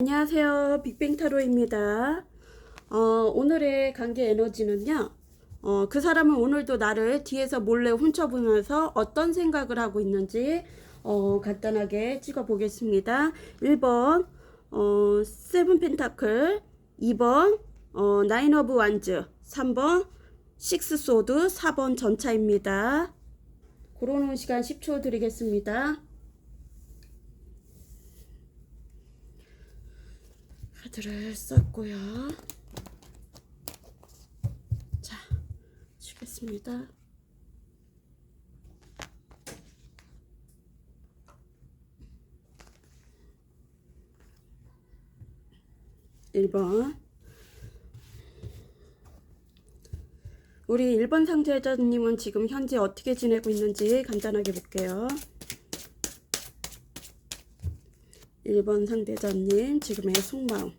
안녕하세요. 빅뱅타로입니다. 오늘의 관계 에너지는요. 그 사람은 오늘도 나를 뒤에서 몰래 훔쳐보면서 어떤 생각을 하고 있는지 간단하게 찍어 보겠습니다. 1번 세븐 펜타클, 2번 나인 오브 완즈, 3번 식스 소드, 4번 전차입니다. 고르는 시간 10초 드리겠습니다. 카드를 썼고요. 자, 치겠습니다. 1번. 우리 1번 상대자님은 지금 현재 어떻게 지내고 있는지 간단하게 볼게요. 1번 상대자님 지금의 속마음.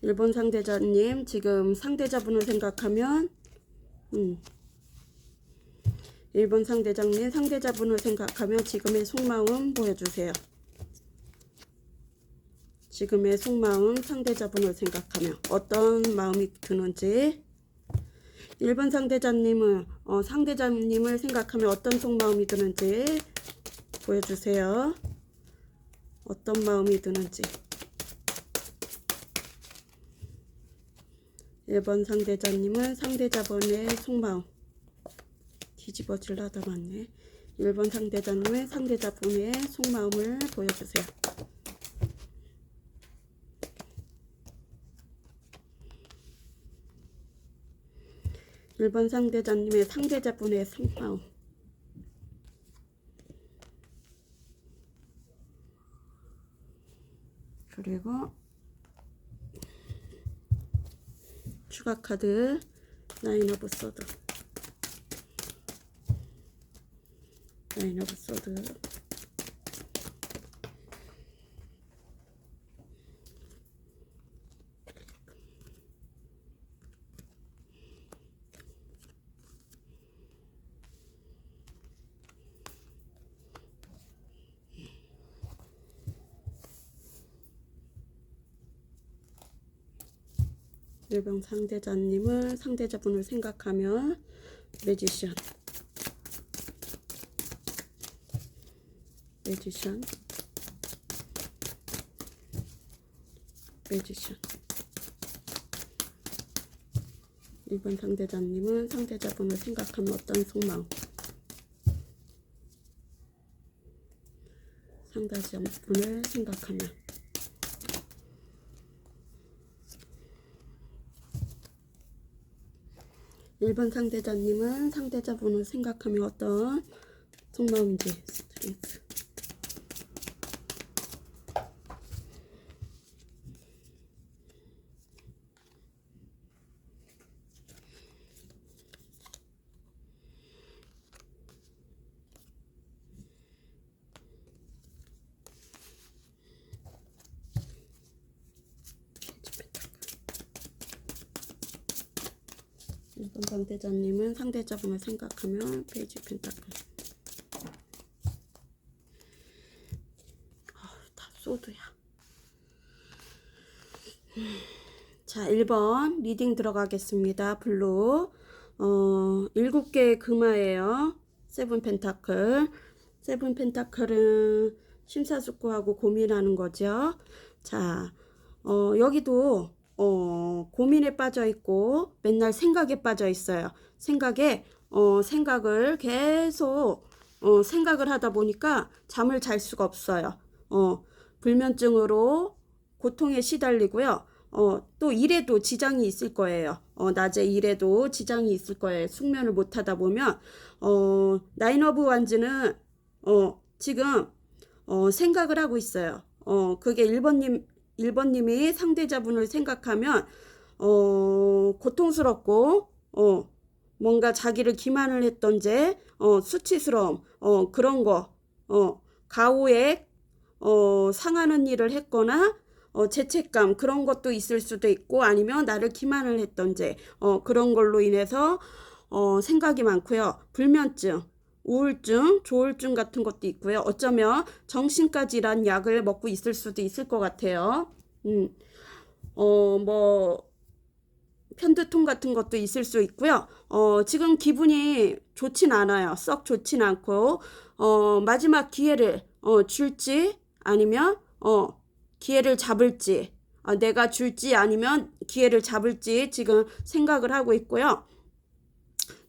1번 상대자님 지금 상대자분을 생각하면 1번 상대자님 상대자분을 생각하며 지금의 속마음 보여주세요. 지금의 속마음 상대자분을 생각하며 어떤 마음이 드는지. 1번 상대자님은 상대자님을 생각하며 어떤 속마음이 드는지 보여주세요. 어떤 마음이 드는지. 1번 상대자님은 상대자분의 속마음. 뒤집어질라다 맞네. 1번 상대자님은 상대자분의 속마음을 보여주세요. 1번 상대자님의 상대자분의 속마음. 그리고 추가 카드 나인 오브 소드. 나인 오브 소드. 일번 상대자님은 상대자분을 생각하며 매지션. 매지션. 매지션. 1번 상대자님은 상대자분을 생각하며 어떤 속마음. 상대자분을 생각하며. 1번 상대자님은 상대자분을 생각하며 어떤 속마음인지. 스트레스. 일번 상대자님은 상대자분을 생각하며 페이지 펜타클. 다 소드야. 자, 1번 리딩 들어가겠습니다. 블루. 7개의 금화예요. 세븐 펜타클. 세븐 펜타클은 심사숙고하고 고민하는 거죠. 자, 여기도 고민에 빠져 있고 맨날 생각에 빠져 있어요. 생각을 계속 생각을 하다 보니까 잠을 잘 수가 없어요. 불면증으로 고통에 시달리고요. 또 일에도 지장이 있을 거예요. 낮에 일에도 지장이 있을 거예요. 숙면을 못 하다 보면 나인 오브 완즈는 지금 생각을 하고 있어요. 그게 1번님이 상대자분을 생각하면 고통스럽고 뭔가 자기를 기만을 했던지 수치스러움 그런 거 가오에 상하는 일을 했거나 죄책감 그런 것도 있을 수도 있고 아니면 나를 기만을 했던지 그런 걸로 인해서 생각이 많고요. 불면증 우울증, 조울증 같은 것도 있고요. 어쩌면 정신과 질환 약을 먹고 있을 수도 있을 것 같아요. 뭐 편두통 같은 것도 있을 수 있고요. 지금 기분이 좋진 않아요. 썩 좋진 않고 마지막 기회를 줄지 아니면 기회를 잡을지 내가 줄지 아니면 기회를 잡을지 지금 생각을 하고 있고요.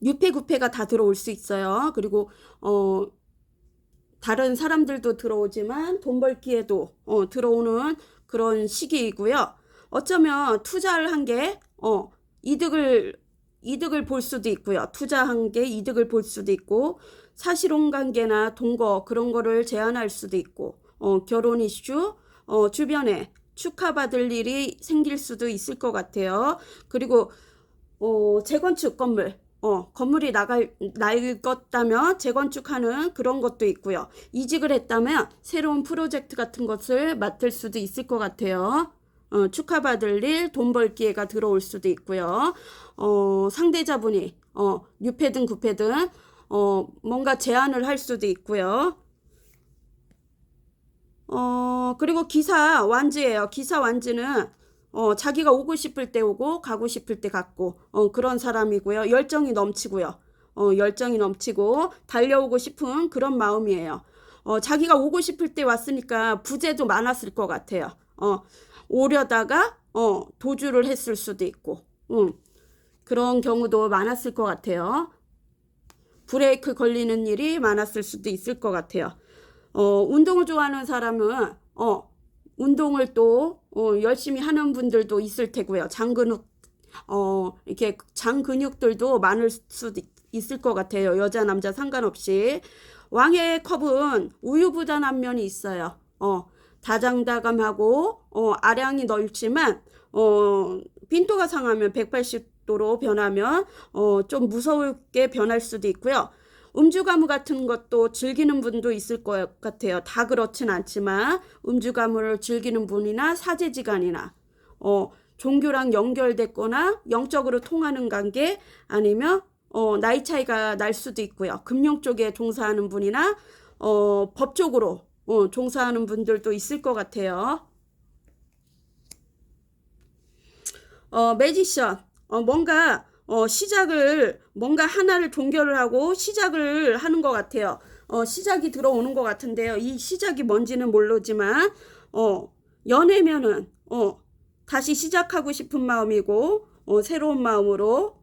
유폐구폐가 다 들어올 수 있어요. 그리고 다른 사람들도 들어오지만 돈 벌 기회도 들어오는 그런 시기이고요. 어쩌면 투자를 한 게 이득을 볼 수도 있고요. 투자한 게 이득을 볼 수도 있고 사실혼 관계나 동거 그런 거를 제한할 수도 있고 결혼 이슈 주변에 축하받을 일이 생길 수도 있을 것 같아요. 그리고 재건축 건물이 낡았다면 재건축하는 그런 것도 있고요. 이직을 했다면 새로운 프로젝트 같은 것을 맡을 수도 있을 것 같아요. 축하받을 일, 돈 벌 기회가 들어올 수도 있고요. 상대자분이 유패든 구패든 뭔가 제안을 할 수도 있고요. 그리고 기사 완지예요. 기사 완지는 자기가 오고 싶을 때 오고 가고 싶을 때 갔고 그런 사람이고요. 열정이 넘치고요. 열정이 넘치고 달려오고 싶은 그런 마음이에요. 자기가 오고 싶을 때 왔으니까 부재도 많았을 것 같아요. 오려다가 도주를 했을 수도 있고 그런 경우도 많았을 것 같아요. 브레이크 걸리는 일이 많았을 수도 있을 것 같아요. 운동을 좋아하는 사람은 운동을 또 열심히 하는 분들도 있을 테고요. 이렇게 장 근육들도 많을 수도 있을 것 같아요. 여자 남자 상관없이. 왕의 컵은 우유부단한 면이 있어요. 다장다감하고 아량이 넓지만 빈도가 상하면 180도로 변하면 좀 무서울게 변할 수도 있고요. 음주가무 같은 것도 즐기는 분도 있을 것 같아요. 다 그렇진 않지만 음주가무를 즐기는 분이나 사제지간이나 종교랑 연결됐거나 영적으로 통하는 관계 아니면 나이 차이가 날 수도 있고요. 금융 쪽에 종사하는 분이나 법 쪽으로 종사하는 분들도 있을 것 같아요. 매지션 뭔가 하나를 종결을 하고 시작을 하는 것 같아요. 시작이 들어오는 것 같은데요. 이 시작이 뭔지는 모르지만 연애면은 다시 시작하고 싶은 마음이고 새로운 마음으로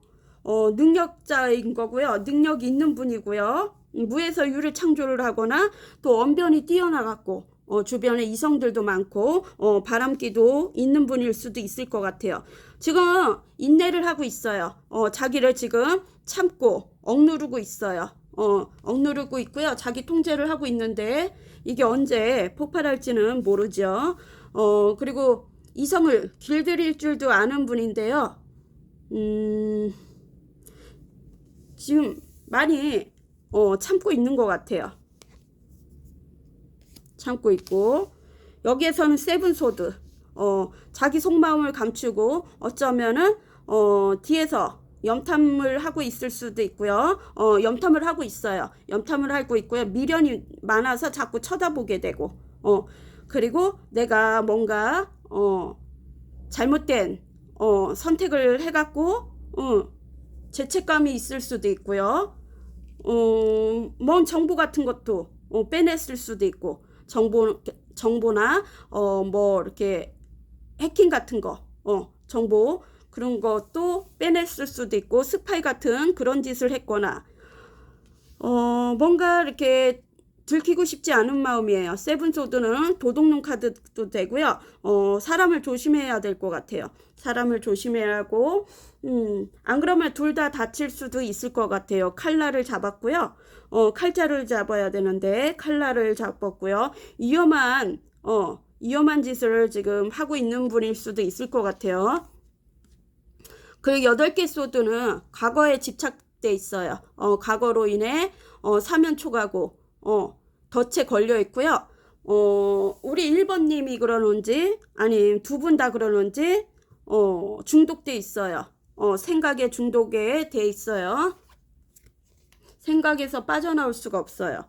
능력자인 거고요. 능력이 있는 분이고요. 무에서 유를 창조를 하거나 또 언변이 뛰어나갔고 주변에 이성들도 많고 바람기도 있는 분일 수도 있을 것 같아요. 지금 인내를 하고 있어요. 자기를 지금 참고 억누르고 있어요. 억누르고 있고요. 자기 통제를 하고 있는데 이게 언제 폭발할지는 모르죠. 그리고 이성을 길들일 줄도 아는 분인데요. 지금 많이 참고 있는 것 같아요. 참고 있고 여기에서는 세븐소드 자기 속마음을 감추고 어쩌면은 뒤에서 염탐을 하고 있을 수도 있고요. 염탐을 하고 있어요. 염탐을 하고 있고요. 미련이 많아서 자꾸 쳐다보게 되고 그리고 내가 뭔가 잘못된 선택을 해갖고 죄책감이 있을 수도 있고요. 뭔 정보 같은 것도 빼냈을 수도 있고 정보나 뭐 이렇게 해킹 같은 거 정보 그런 것도 빼냈을 수도 있고 스파이 같은 그런 짓을 했거나 뭔가 이렇게 들키고 싶지 않은 마음이에요. 세븐소드는 도둑놈 카드도 되고요. 사람을 조심해야 될 것 같아요. 사람을 조심해야 하고 안 그러면 둘 다 다칠 수도 있을 것 같아요. 칼날을 잡았고요. 칼자를 잡아야 되는데 칼날을 잡았고요. 위험한 짓을 지금 하고 있는 분일 수도 있을 것 같아요. 그리고 8개 소드는 과거에 집착돼 있어요. 과거로 인해 사면초가고 덫에 걸려 있고요. 우리 1번님이 그러는지 아니 두 분 다 그러는지 중독돼 있어요. 생각에 중독에 돼 있어요. 생각에서 빠져나올 수가 없어요.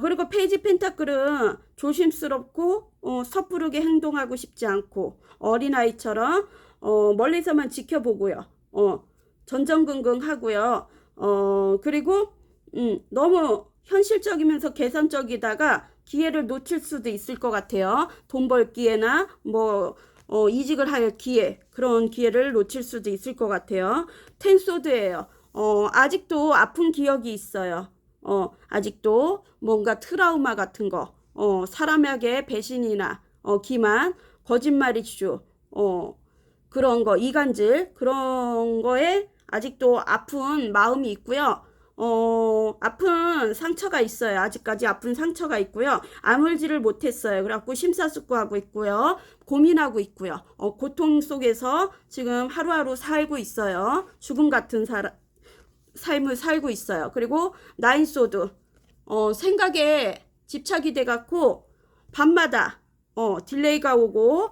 그리고 페이지 펜타클은 조심스럽고 섣부르게 행동하고 싶지 않고 어린아이처럼 멀리서만 지켜보고요. 전전긍긍하고요. 그리고 너무 현실적이면서 계산적이다가 기회를 놓칠 수도 있을 것 같아요. 돈 벌 기회나 뭐 이직을 할 기회, 그런 기회를 놓칠 수도 있을 것 같아요. 텐소드예요. 아직도 아픈 기억이 있어요. 아직도 뭔가 트라우마 같은 거, 사람에게 배신이나 기만, 거짓말이죠. 그런 거, 이간질, 그런 거에 아직도 아픈 마음이 있고요. 아픈 상처가 있어요. 아직까지 아픈 상처가 있고요. 아물지를 못했어요. 그래갖고 심사숙고하고 있고요. 고민하고 있고요. 고통 속에서 지금 하루하루 살고 있어요. 죽음 같은 삶을 살고 있어요. 그리고 나인소드, 생각에 집착이 돼갖고 밤마다 딜레이가 오고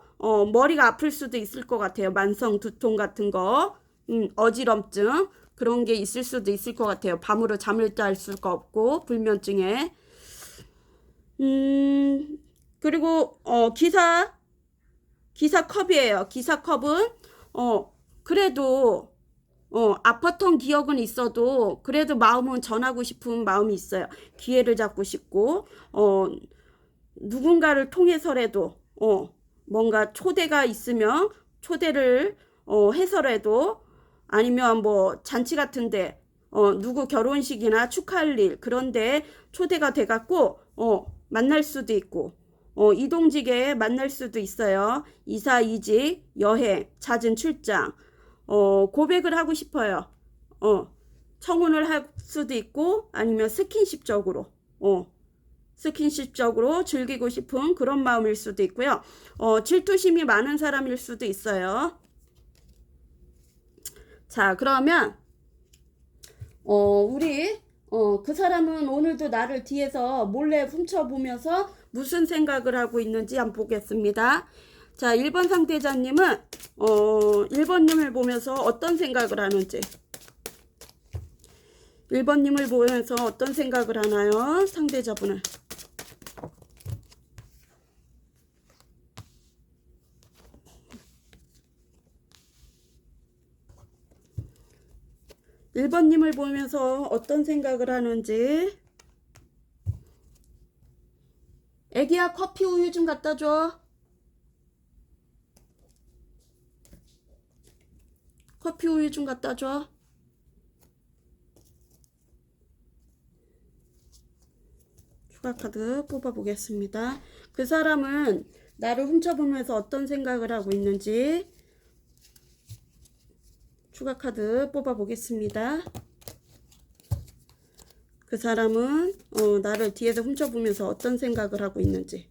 머리가 아플 수도 있을 것 같아요. 만성 두통 같은 거, 어지럼증 그런 게 있을 수도 있을 것 같아요. 밤으로 잠을 잘 수가 없고 불면증에. 그리고 기사 컵이에요. 기사 컵은 그래도 아팠던 기억은 있어도 그래도 마음은 전하고 싶은 마음이 있어요. 기회를 잡고 싶고 누군가를 통해서라도 뭔가 초대가 있으면 초대를 해서라도 아니면 뭐 잔치 같은데 누구 결혼식이나 축하할 일 그런데 초대가 돼갖고 만날 수도 있고 이동직에 만날 수도 있어요. 이사 이직 여행 잦은 출장 고백을 하고 싶어요. 청혼을 할 수도 있고 아니면 스킨십적으로 즐기고 싶은 그런 마음일 수도 있고요. 질투심이 많은 사람일 수도 있어요. 자, 그러면 우리 그 사람은 오늘도 나를 뒤에서 몰래 훔쳐보면서 무슨 생각을 하고 있는지 한번 보겠습니다. 자, 1번 상대자님은 1번님을 보면서 어떤 생각을 하는지 1번님을 보면서 어떤 생각을 하나요? 상대자분은 1번님을 보면서 어떤 생각을 하는지. 애기야, 커피 우유 좀 갖다 줘. 커피 우유 좀 갖다 줘. 추가 카드 뽑아보겠습니다. 그 사람은 나를 훔쳐보면서 어떤 생각을 하고 있는지 추가 카드 뽑아보겠습니다. 그 사람은 나를 뒤에서 훔쳐보면서 어떤 생각을 하고 있는지.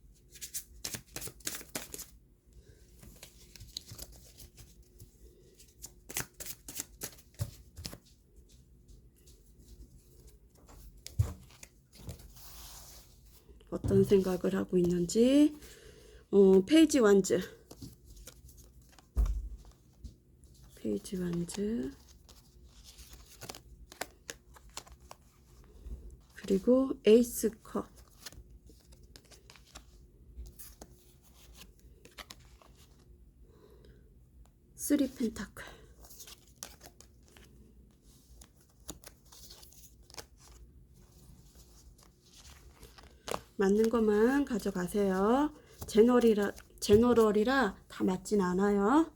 어떤 생각을 하고 있는지. 페이지 완즈. 페이지 완즈. 그리고 에이스 컵. 쓰리 펜타클. 맞는 것만 가져가세요. 제너럴이라 다 맞진 않아요.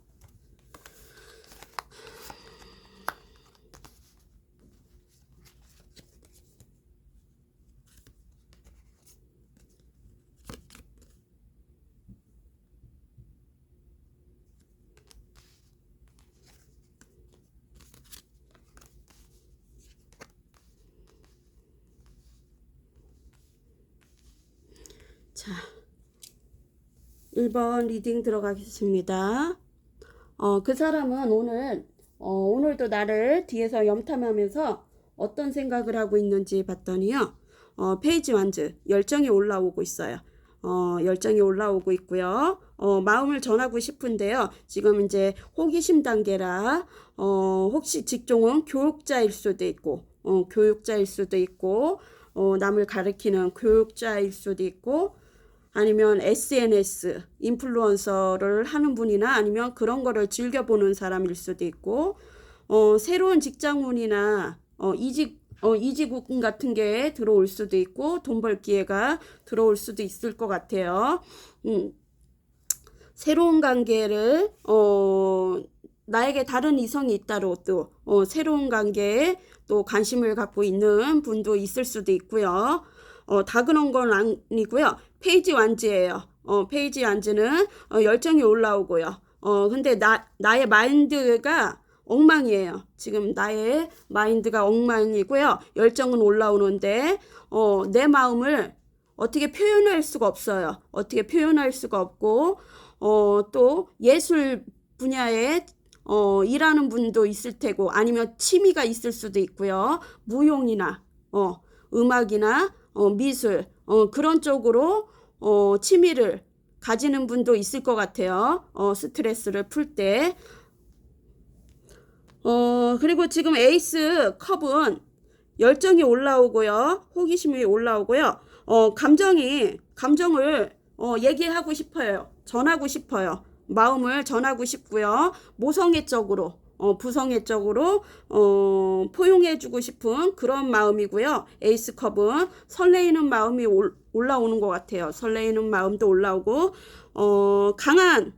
자, 1번 리딩 들어가겠습니다. 그 사람은 오늘도 나를 뒤에서 염탐하면서 어떤 생각을 하고 있는지 봤더니요. 페이지 완즈, 열정이 올라오고 있어요. 열정이 올라오고 있고요. 마음을 전하고 싶은데요. 지금 이제 호기심 단계라, 혹시 직종은 교육자일 수도 있고, 교육자일 수도 있고, 남을 가르치는 교육자일 수도 있고, 아니면 SNS 인플루언서를 하는 분이나 아니면 그런 거를 즐겨보는 사람일 수도 있고, 새로운 직장문이나 이직금 같은 게 들어올 수도 있고, 돈 벌 기회가 들어올 수도 있을 것 같아요. 새로운 관계를 나에게 다른 이성이 있다로 또 새로운 관계에 또 관심을 갖고 있는 분도 있을 수도 있고요. 다 그런 건 아니고요. 페이지 완즈예요. 페이지 완즈는 열정이 올라오고요. 근데 나의 마인드가 엉망이에요. 지금 나의 마인드가 엉망이고요. 열정은 올라오는데 내 마음을 어떻게 표현할 수가 없어요. 어떻게 표현할 수가 없고 또 예술 분야에 일하는 분도 있을 테고 아니면 취미가 있을 수도 있고요. 무용이나 음악이나 미술 그런 쪽으로 취미를 가지는 분도 있을 것 같아요. 스트레스를 풀 때. 그리고 지금 에이스 컵은 열정이 올라오고요. 호기심이 올라오고요. 감정을 얘기하고 싶어요. 전하고 싶어요. 마음을 전하고 싶고요. 모성애적으로, 부성애적으로 포용해주고 싶은 그런 마음이고요. 에이스컵은 설레이는 마음이 올라오는 것 같아요. 설레이는 마음도 올라오고 강한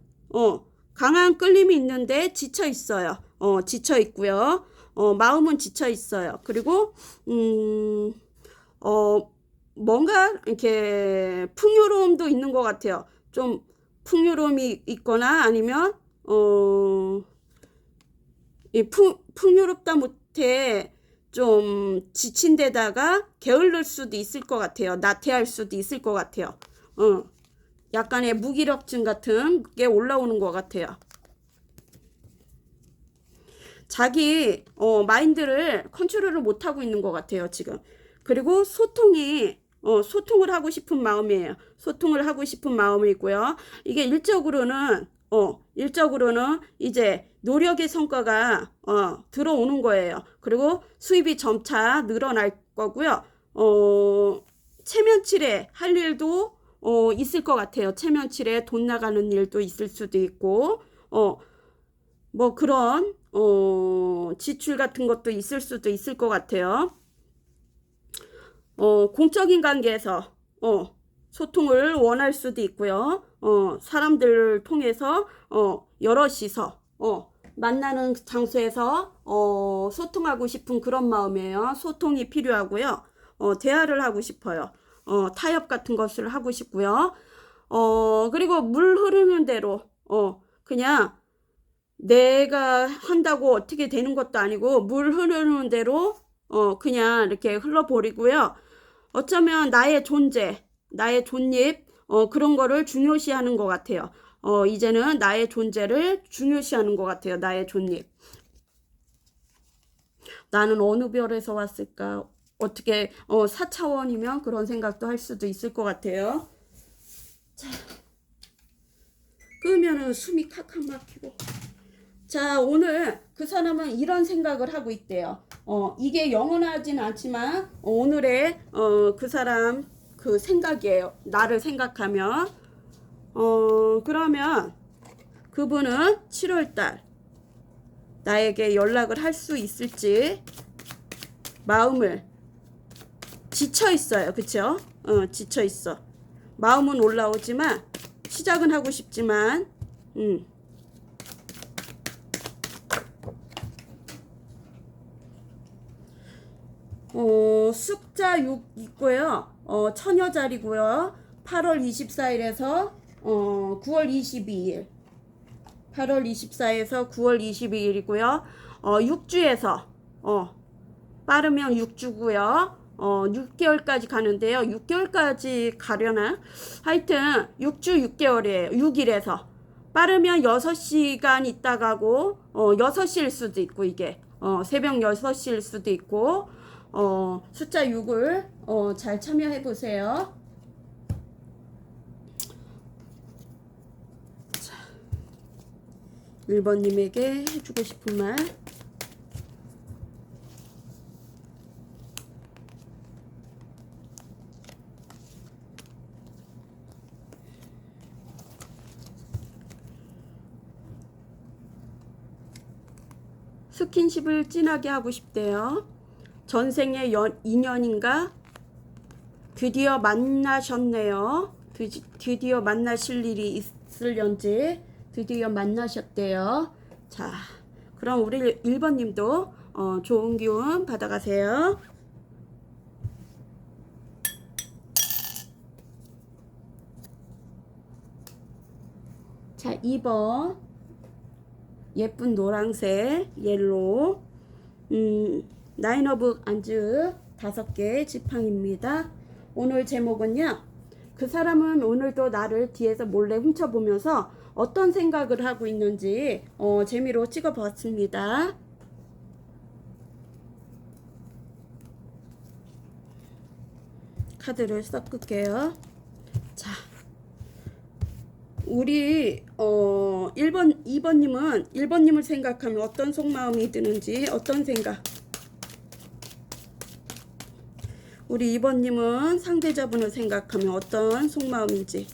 끌림이 있는데 지쳐 있어요. 지쳐 있고요. 마음은 지쳐 있어요. 그리고 뭔가 이렇게 풍요로움도 있는 것 같아요. 좀 풍요로움이 있거나 아니면 풍요롭다 못해 좀 지친 데다가 게을를 수도 있을 것 같아요. 나태할 수도 있을 것 같아요. 약간의 무기력증 같은 게 올라오는 것 같아요. 자기 마인드를 컨트롤을 못하고 있는 것 같아요. 지금. 그리고 소통을 하고 싶은 마음이에요. 소통을 하고 싶은 마음이고요. 이게 일적으로는 이제 노력의 성과가 들어오는 거예요. 그리고 수입이 점차 늘어날 거고요. 체면칠에 할 일도 있을 것 같아요. 체면칠에 돈 나가는 일도 있을 수도 있고 뭐 그런 지출 같은 것도 있을 수도 있을 것 같아요. 공적인 관계에서 소통을 원할 수도 있고요. 사람들을 통해서 여럿이서 만나는 장소에서 소통하고 싶은 그런 마음이에요. 소통이 필요하고요. 대화를 하고 싶어요. 타협 같은 것을 하고 싶고요. 그리고 물 흐르는 대로 그냥 내가 한다고 어떻게 되는 것도 아니고 물 흐르는 대로 그냥 이렇게 흘러버리고요. 어쩌면 나의 존재, 나의 존립 그런 거를 중요시하는 것 같아요. 이제는 나의 존재를 중요시하는 것 같아요. 나의 존립. 나는 어느 별에서 왔을까? 어떻게 4차원이면 그런 생각도 할 수도 있을 것 같아요. 자, 끄면은 숨이 칵칵 막히고. 자, 오늘 그 사람은 이런 생각을 하고 있대요. 이게 영원하진 않지만 오늘의 그 사람 그 생각이에요. 나를 생각하면 그러면 그분은 7월달 나에게 연락을 할 수 있을지 마음을 지쳐 있어요. 그쵸? 지쳐 있어. 마음은 올라오지만 시작은 하고 싶지만 숫자 6 있고요. 처녀자리고요. 8월 24일에서 9월 22일. 8월 24일에서 9월 22일이고요. 6주에서 빠르면 6주고요. 6개월까지 가는데요. 6개월까지 가려나? 하여튼 6주 6개월이에요. 6일에서. 빠르면 6시간 있다 가고 6시일 수도 있고 이게 새벽 6시일 수도 있고 숫자 6을 잘 참여해 보세요. 자, 1번님에게 해주고 싶은 말. 스킨십을 진하게 하고 싶대요. 전생의 인연인가? 드디어 만나셨네요. 드디어 만나실 일이 있을런지 드디어 만나셨대요. 자, 그럼 우리 1번님도 좋은 기운 받아가세요. 자, 2번 예쁜 노란색 옐로우 나인 오브 안즈 5개 지팡입니다. 오늘 제목은요, 그 사람은 오늘도 나를 뒤에서 몰래 훔쳐보면서 어떤 생각을 하고 있는지 재미로 찍어봤습니다. 카드를 섞을게요. 자, 우리 2번님을 생각하면 어떤 속마음이 드는지, 어떤 생각. 우리 2번님은 상대자분을 생각하면 어떤 속마음인지.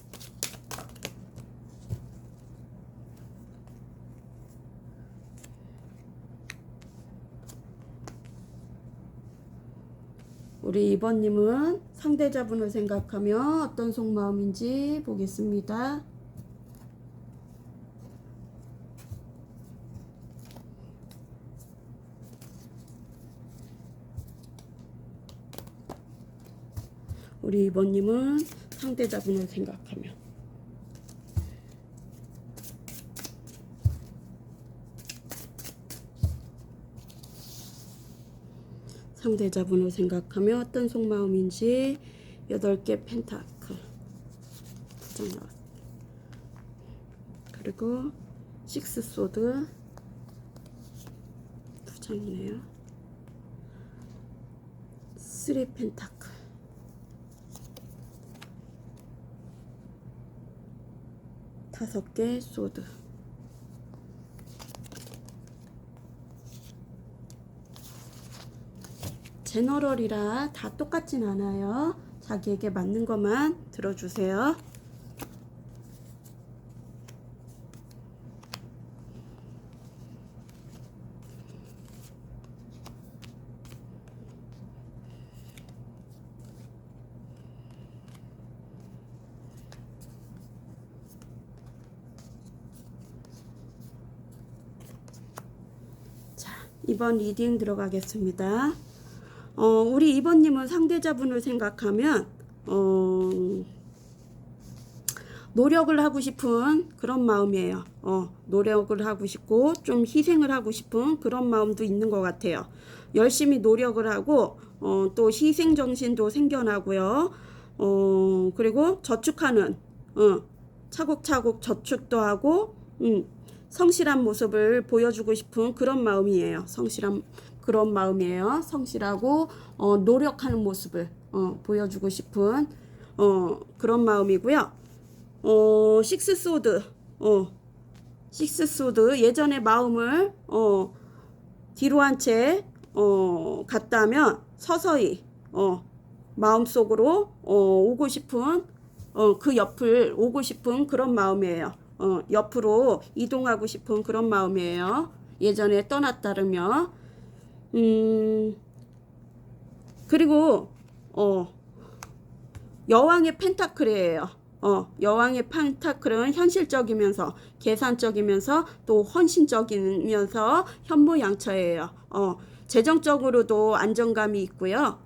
우리 2번님은 상대자분을 생각하면 어떤 속마음인지 보겠습니다. 우리 2번님은 상대자분을 생각하면 상대자분을 생각하면 어떤 속마음인지 8개 펜타클 2장 나왔어요. 그리고 6 소드 2장이네요. 3 펜타클 5개 소드. 제너럴이라 다 똑같진 않아요. 자기에게 맞는 것만 들어주세요. 자, 이번 리딩 들어가겠습니다. 우리 2번님은 상대자분을 생각하면 노력을 하고 싶은 그런 마음이에요. 노력을 하고 싶고 좀 희생을 하고 싶은 그런 마음도 있는 것 같아요. 열심히 노력을 하고 또 희생정신도 생겨나고요. 그리고 저축하는 차곡차곡 저축도 하고 성실한 모습을 보여주고 싶은 그런 마음이에요. 성실한 그런 마음이에요. 성실하고 노력하는 모습을 보여주고 싶은 그런 마음이고요. 6 소드 6 소드 예전의 마음을 뒤로 한 채 갔다면 서서히 마음속으로 오고 싶은 그 옆을 오고 싶은 그런 마음이에요. 옆으로 이동하고 싶은 그런 마음이에요. 예전에 떠났다르며 그리고 여왕의 펜타클이에요. 여왕의 펜타클은 현실적이면서 계산적이면서 또 헌신적이면서 현모양처예요. 재정적으로도 안정감이 있고요.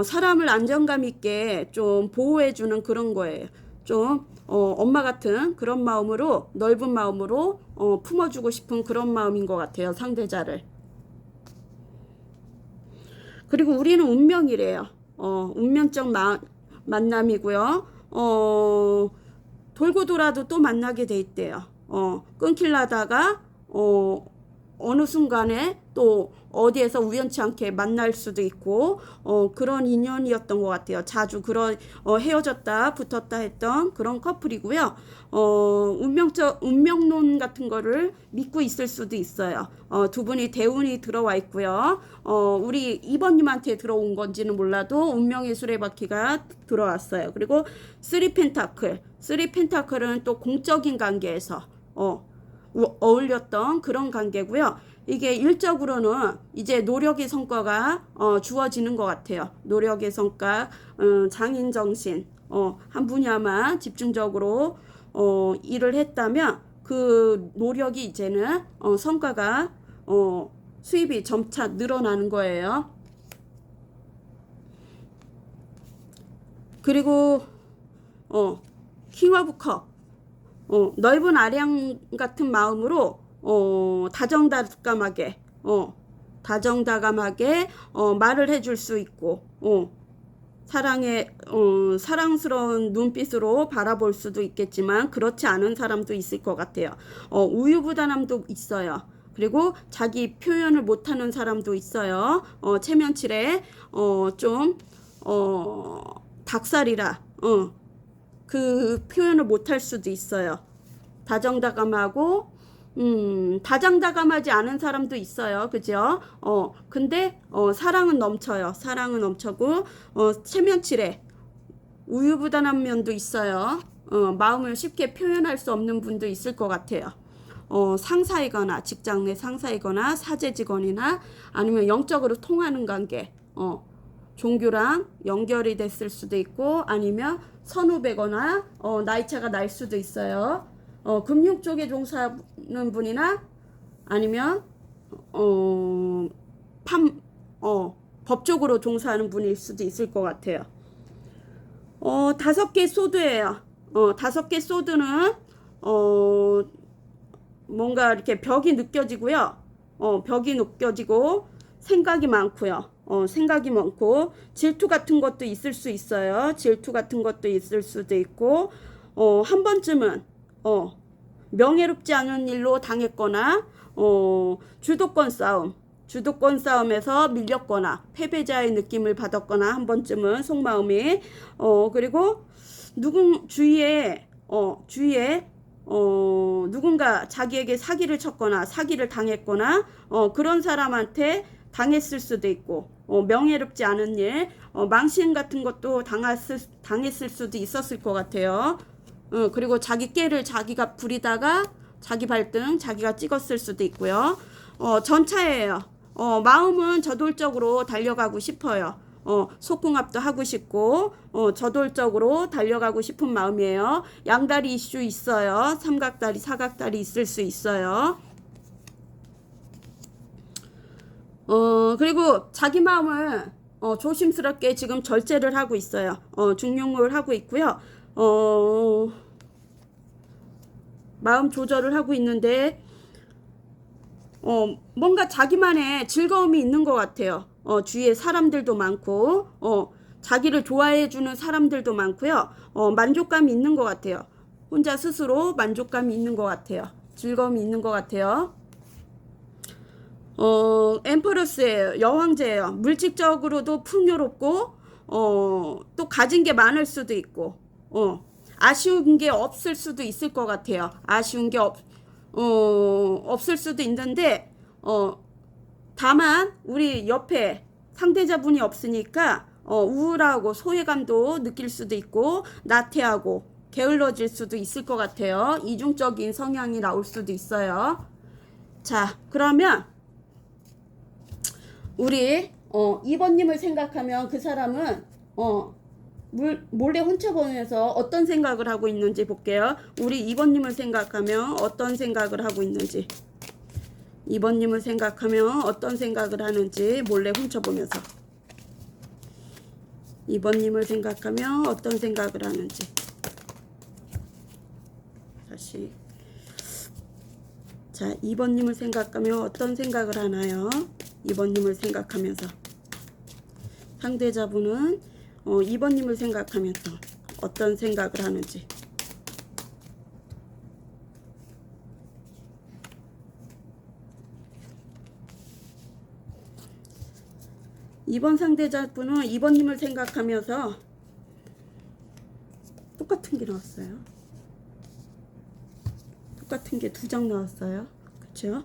사람을 안정감 있게 좀 보호해주는 그런 거예요. 좀 엄마 같은 그런 마음으로, 넓은 마음으로 품어주고 싶은 그런 마음인 것 같아요. 상대자를. 그리고 우리는 운명이래요. 운명적 만남이고요. 돌고 돌아도 또 만나게 돼 있대요. 끊길라다가 어느 순간에 또 어디에서 우연치 않게 만날 수도 있고 그런 인연이었던 것 같아요. 자주 그런 헤어졌다 붙었다 했던 그런 커플이고요. 운명론 같은 거를 믿고 있을 수도 있어요. 두 분이 대운이 들어와 있고요. 우리 2번님한테 들어온 건지는 몰라도 운명의 수레바퀴가 들어왔어요. 그리고 3 펜타클 3 펜타클은 또 공적인 관계에서 어울렸던 그런 관계고요. 이게 일적으로는 이제 노력의 성과가 주어지는 것 같아요. 노력의 성과, 장인 정신, 한 분야만 집중적으로 일을 했다면 그 노력이 이제는 성과가 수입이 점차 늘어나는 거예요. 그리고 킹 오브 컵, 넓은 아량 같은 마음으로 다정다감하게 말을 해줄 수 있고 사랑스러운 눈빛으로 바라볼 수도 있겠지만 그렇지 않은 사람도 있을 것 같아요. 우유부단함도 있어요. 그리고 자기 표현을 못하는 사람도 있어요. 체면칠에 좀 닭살이라 그 표현을 못할 수도 있어요. 다정다감하고 다정다감하지 않은 사람도 있어요. 그죠? 근데 사랑은 넘쳐요. 사랑은 넘쳐고 체면칠에 우유부단한 면도 있어요. 마음을 쉽게 표현할 수 없는 분도 있을 것 같아요. 상사이거나 직장 내 상사이거나 사제 직원이나 아니면 영적으로 통하는 관계, 종교랑 연결이 됐을 수도 있고 아니면 선후배거나 나이차가 날 수도 있어요. 금융 쪽에 종사하는 분이나 아니면 법적으로 종사하는 분일 수도 있을 것 같아요. 5개 소드예요. 5개 소드는 뭔가 이렇게 벽이 느껴지고요. 벽이 느껴지고 생각이 많고요. 생각이 많고 질투 같은 것도 있을 수 있어요. 질투 같은 것도 있을 수도 있고 한 번쯤은 명예롭지 않은 일로 당했거나 주도권 싸움에서 밀렸거나 패배자의 느낌을 받았거나 한 번쯤은 속마음이 그리고 주위에 누군가 자기에게 사기를 쳤거나 사기를 당했거나 그런 사람한테 당했을 수도 있고 명예롭지 않은 일 망신 같은 것도 당했을 수도 있었을 것 같아요. 그리고 자기 깨를 자기가 부리다가 자기 발등 자기가 찍었을 수도 있고요. 전차예요. 마음은 저돌적으로 달려가고 싶어요. 속궁합도 하고 싶고 저돌적으로 달려가고 싶은 마음이에요. 양다리 이슈 있어요. 삼각다리 사각다리 있을 수 있어요. 그리고 자기 마음을 조심스럽게 지금 절제를 하고 있어요. 중용을 하고 있고요. 마음 조절을 하고 있는데 뭔가 자기만의 즐거움이 있는 것 같아요. 주위에 사람들도 많고 자기를 좋아해 주는 사람들도 많고요. 만족감이 있는 것 같아요. 혼자 스스로 만족감이 있는 것 같아요. 즐거움이 있는 것 같아요. 엠퍼러스예요. 여왕제예요. 물질적으로도 풍요롭고 또 가진 게 많을 수도 있고 아쉬운 게 없을 수도 있을 것 같아요. 아쉬운 게 없을 수도 있는데 다만 우리 옆에 상대자분이 없으니까 우울하고 소외감도 느낄 수도 있고 나태하고 게을러질 수도 있을 것 같아요. 이중적인 성향이 나올 수도 있어요. 자, 그러면 우리 2번님을 생각하면 그 사람은 몰래 훔쳐보면서 어떤 생각을 하고 있는지 볼게요. 우리 2번님을 생각하면 어떤 생각을 하고 있는지 2번님을 생각하면 어떤 생각을 하는지 몰래 훔쳐보면서 2번님을 생각하면 어떤 생각을 하는지 다시 자 2번님을 생각하면 어떤 생각을 하나요? 2번님을 생각하면서 상대자분은 2번님을 생각하면 또 어떤 생각을 하는지 2번 상대자분은 2번님을 생각하면서 똑같은 게 나왔어요. 똑같은 게 2장 나왔어요. 그쵸?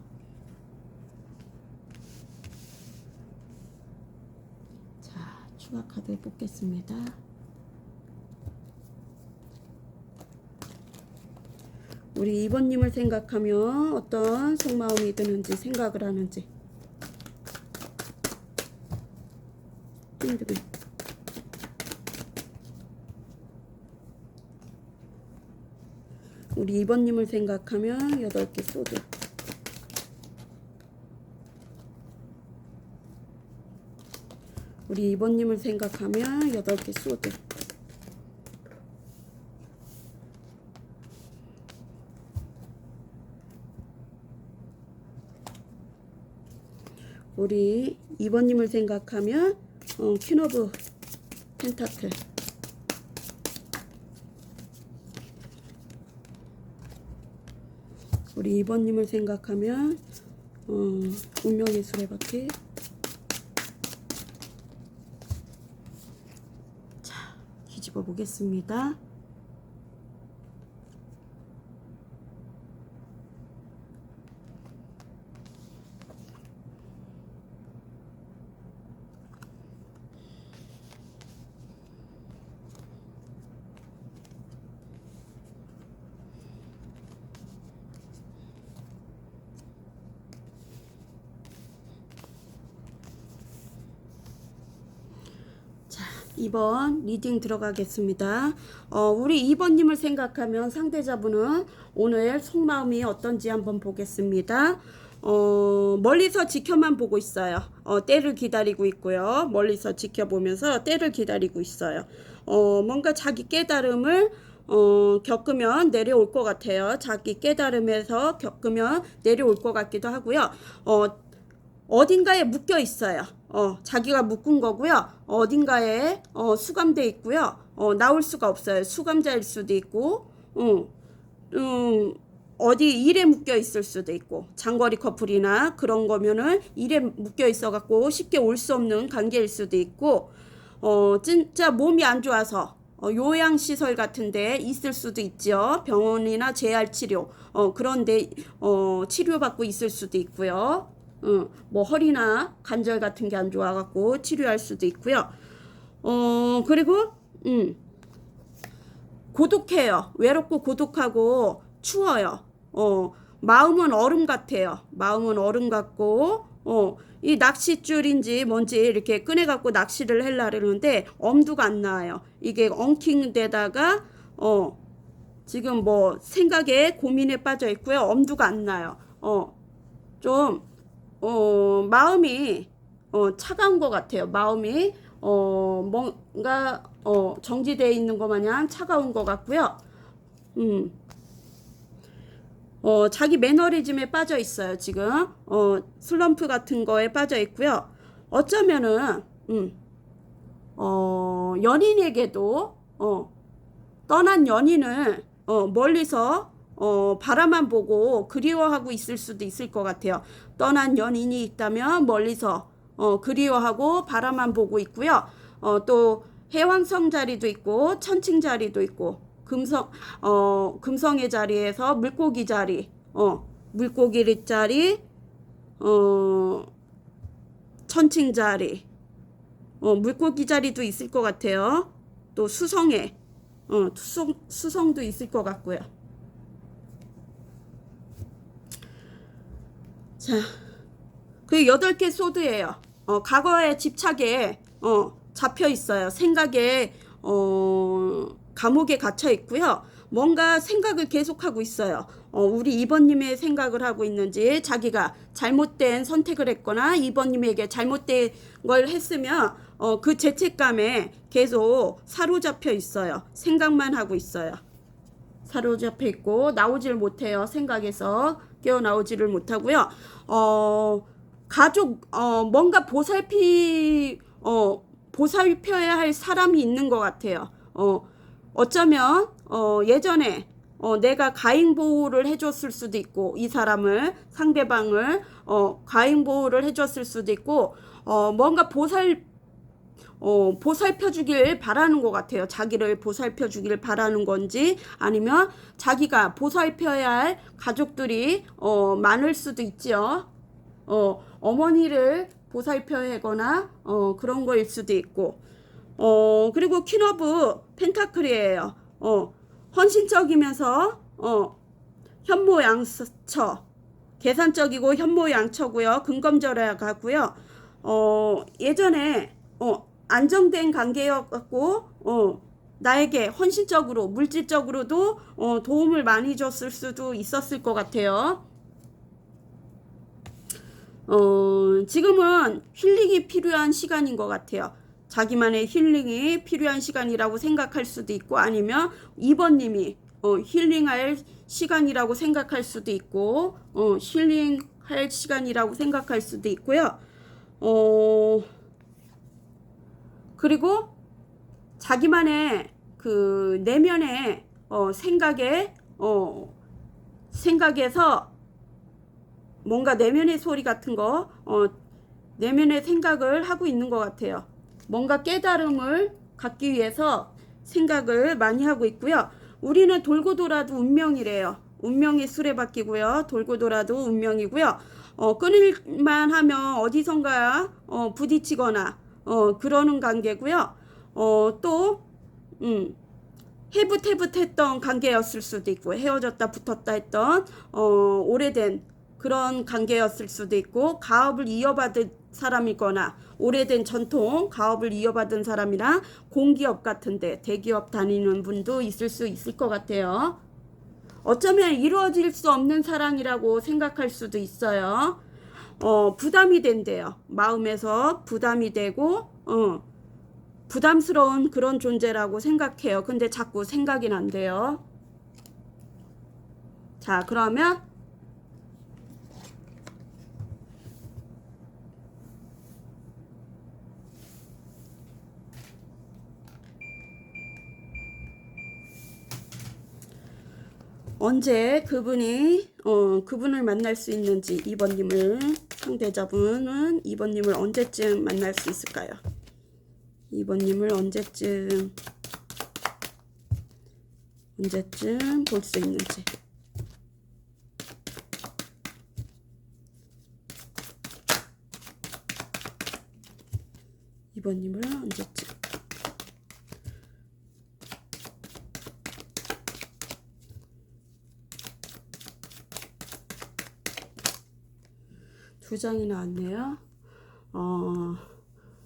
자, 추가 카드 뽑겠습니다. 우리 2번님을 생각하면 어떤 속마음이 드는지 생각을 하는지. 핸드백. 우리 2번님을 생각하면 8개 소드. 우리 2번님을 생각하면 8개 소드. 우리 2번님을 생각하면 퀸 오브 펜타클. 우리 2번님을 생각하면 운명의 수레바퀴. 자, 뒤집어 보겠습니다. 자, 2번 리딩 들어가겠습니다. 우리 2번님을 생각하면 상대자분은 오늘 속마음이 어떤지 한번 보겠습니다. 멀리서 지켜만 보고 있어요. 때를 기다리고 있고요. 멀리서 지켜보면서 때를 기다리고 있어요. 뭔가 자기 깨달음을 겪으면 내려올 것 같아요. 자기 깨달음에서 겪으면 내려올 것 같기도 하고요. 어딘가에 묶여 있어요. 자기가 묶은 거고요. 어딘가에 수감돼 있고요. 나올 수가 없어요. 수감자일 수도 있고, 어디 일에 묶여 있을 수도 있고, 장거리 커플이나 그런 거면은 일에 묶여 있어 갖고 쉽게 올 수 없는 관계일 수도 있고, 진짜 몸이 안 좋아서 요양시설 같은 데 있을 수도 있죠. 병원이나 재활치료, 그런데 치료받고 있을 수도 있고요. 뭐 허리나 관절 같은 게 안 좋아갖고 치료할 수도 있고요. 그리고 고독해요. 외롭고 고독하고 추워요. 마음은 얼음 같아요. 마음은 얼음 같고 이 낚싯줄인지 뭔지 이렇게 꺼내갖고 낚시를 하려는데 엄두가 안 나요. 이게 엉킨 데다가 지금 뭐 생각에 고민에 빠져 있고요. 엄두가 안 나요. 좀 마음이 차가운 것 같아요. 마음이 뭔가 정지되어 있는 것 마냥 차가운 것 같고요. 자기 매너리즘에 빠져 있어요. 지금 슬럼프 같은 거에 빠져 있고요. 어쩌면은 연인에게도 떠난 연인을 멀리서 바라만 보고 그리워하고 있을 수도 있을 것 같아요. 떠난 연인이 있다면 멀리서 그리워하고 바라만 보고 있고요. 또 해왕성 자리도 있고 천칭 자리도 있고 금성의 자리에서 물고기 자리, 물고기 자리, 천칭 자리, 물고기 자리도 있을 것 같아요. 또 수성에 수성도 있을 것 같고요. 자, 그 8개 소드예요. 과거의 집착에 잡혀 있어요. 생각에 감옥에 갇혀 있고요. 뭔가 생각을 계속하고 있어요. 우리 2번님의 생각을 하고 있는지, 자기가 잘못된 선택을 했거나 2번님에게 잘못된 걸 했으면 그 죄책감에 계속 사로잡혀 있어요. 생각만 하고 있어요. 사로잡혀 있고 나오질 못해요. 생각에서 깨어나오지를 못하고요. 가족 뭔가 보살펴야 할 사람이 있는 것 같아요. 어쩌면 예전에 내가 가행 보호를 해줬을 수도 있고, 이 사람을, 상대방을 가행 보호를 해줬을 수도 있고, 뭔가 보살펴 주길 바라는 것 같아요. 자기를 보살펴 주길 바라는 건지, 아니면 자기가 보살펴야 할 가족들이 많을 수도 있죠. 어머니를 보살펴야 하거나 그런 거일 수도 있고, 그리고 퀸 오브 펜타클이에요. 헌신적이면서 현모양처, 계산적이고 현모양처고요. 근검절약하고요. 예전에 안정된 관계였고 나에게 헌신적으로 물질적으로도 도움을 많이 줬을 수도 있었을 것 같아요. 지금은 힐링이 필요한 시간인 것 같아요. 자기만의 힐링이 필요한 시간이라고 생각할 수도 있고, 아니면 2번님이 힐링할 시간이라고 생각할 수도 있고, 힐링할 시간이라고 생각할 수도 있고요. 그리고 자기만의 그 내면의 생각에서 뭔가 내면의 소리 같은 거, 내면의 생각을 하고 있는 것 같아요. 뭔가 깨달음을 갖기 위해서 생각을 많이 하고 있고요. 우리는 돌고 돌아도 운명이래요. 운명이 수레바퀴고요. 돌고 돌아도 운명이고요. 끊을만 하면 어디선가 부딪히거나 그러는 관계고요. 또 해붓해붓했던 관계였을 수도 있고, 헤어졌다 붙었다 했던 오래된 그런 관계였을 수도 있고, 가업을 이어받은 사람이거나 오래된 전통 가업을 이어받은 사람이랑 공기업 같은데 대기업 다니는 분도 있을 수 있을 것 같아요. 어쩌면 이루어질 수 없는 사랑이라고 생각할 수도 있어요. 부담이 된대요. 마음에서 부담이 되고 부담스러운 그런 존재라고 생각해요. 근데 자꾸 생각이 난대요. 자, 그러면 언제 그분을 만날 수 있는지, 2번님을, 상대자분은 2번님을 언제쯤 만날 수 있을까요? 2번님을 언제쯤 볼 수 있는지. 이번님을 언제쯤. 두 장이 나왔네요.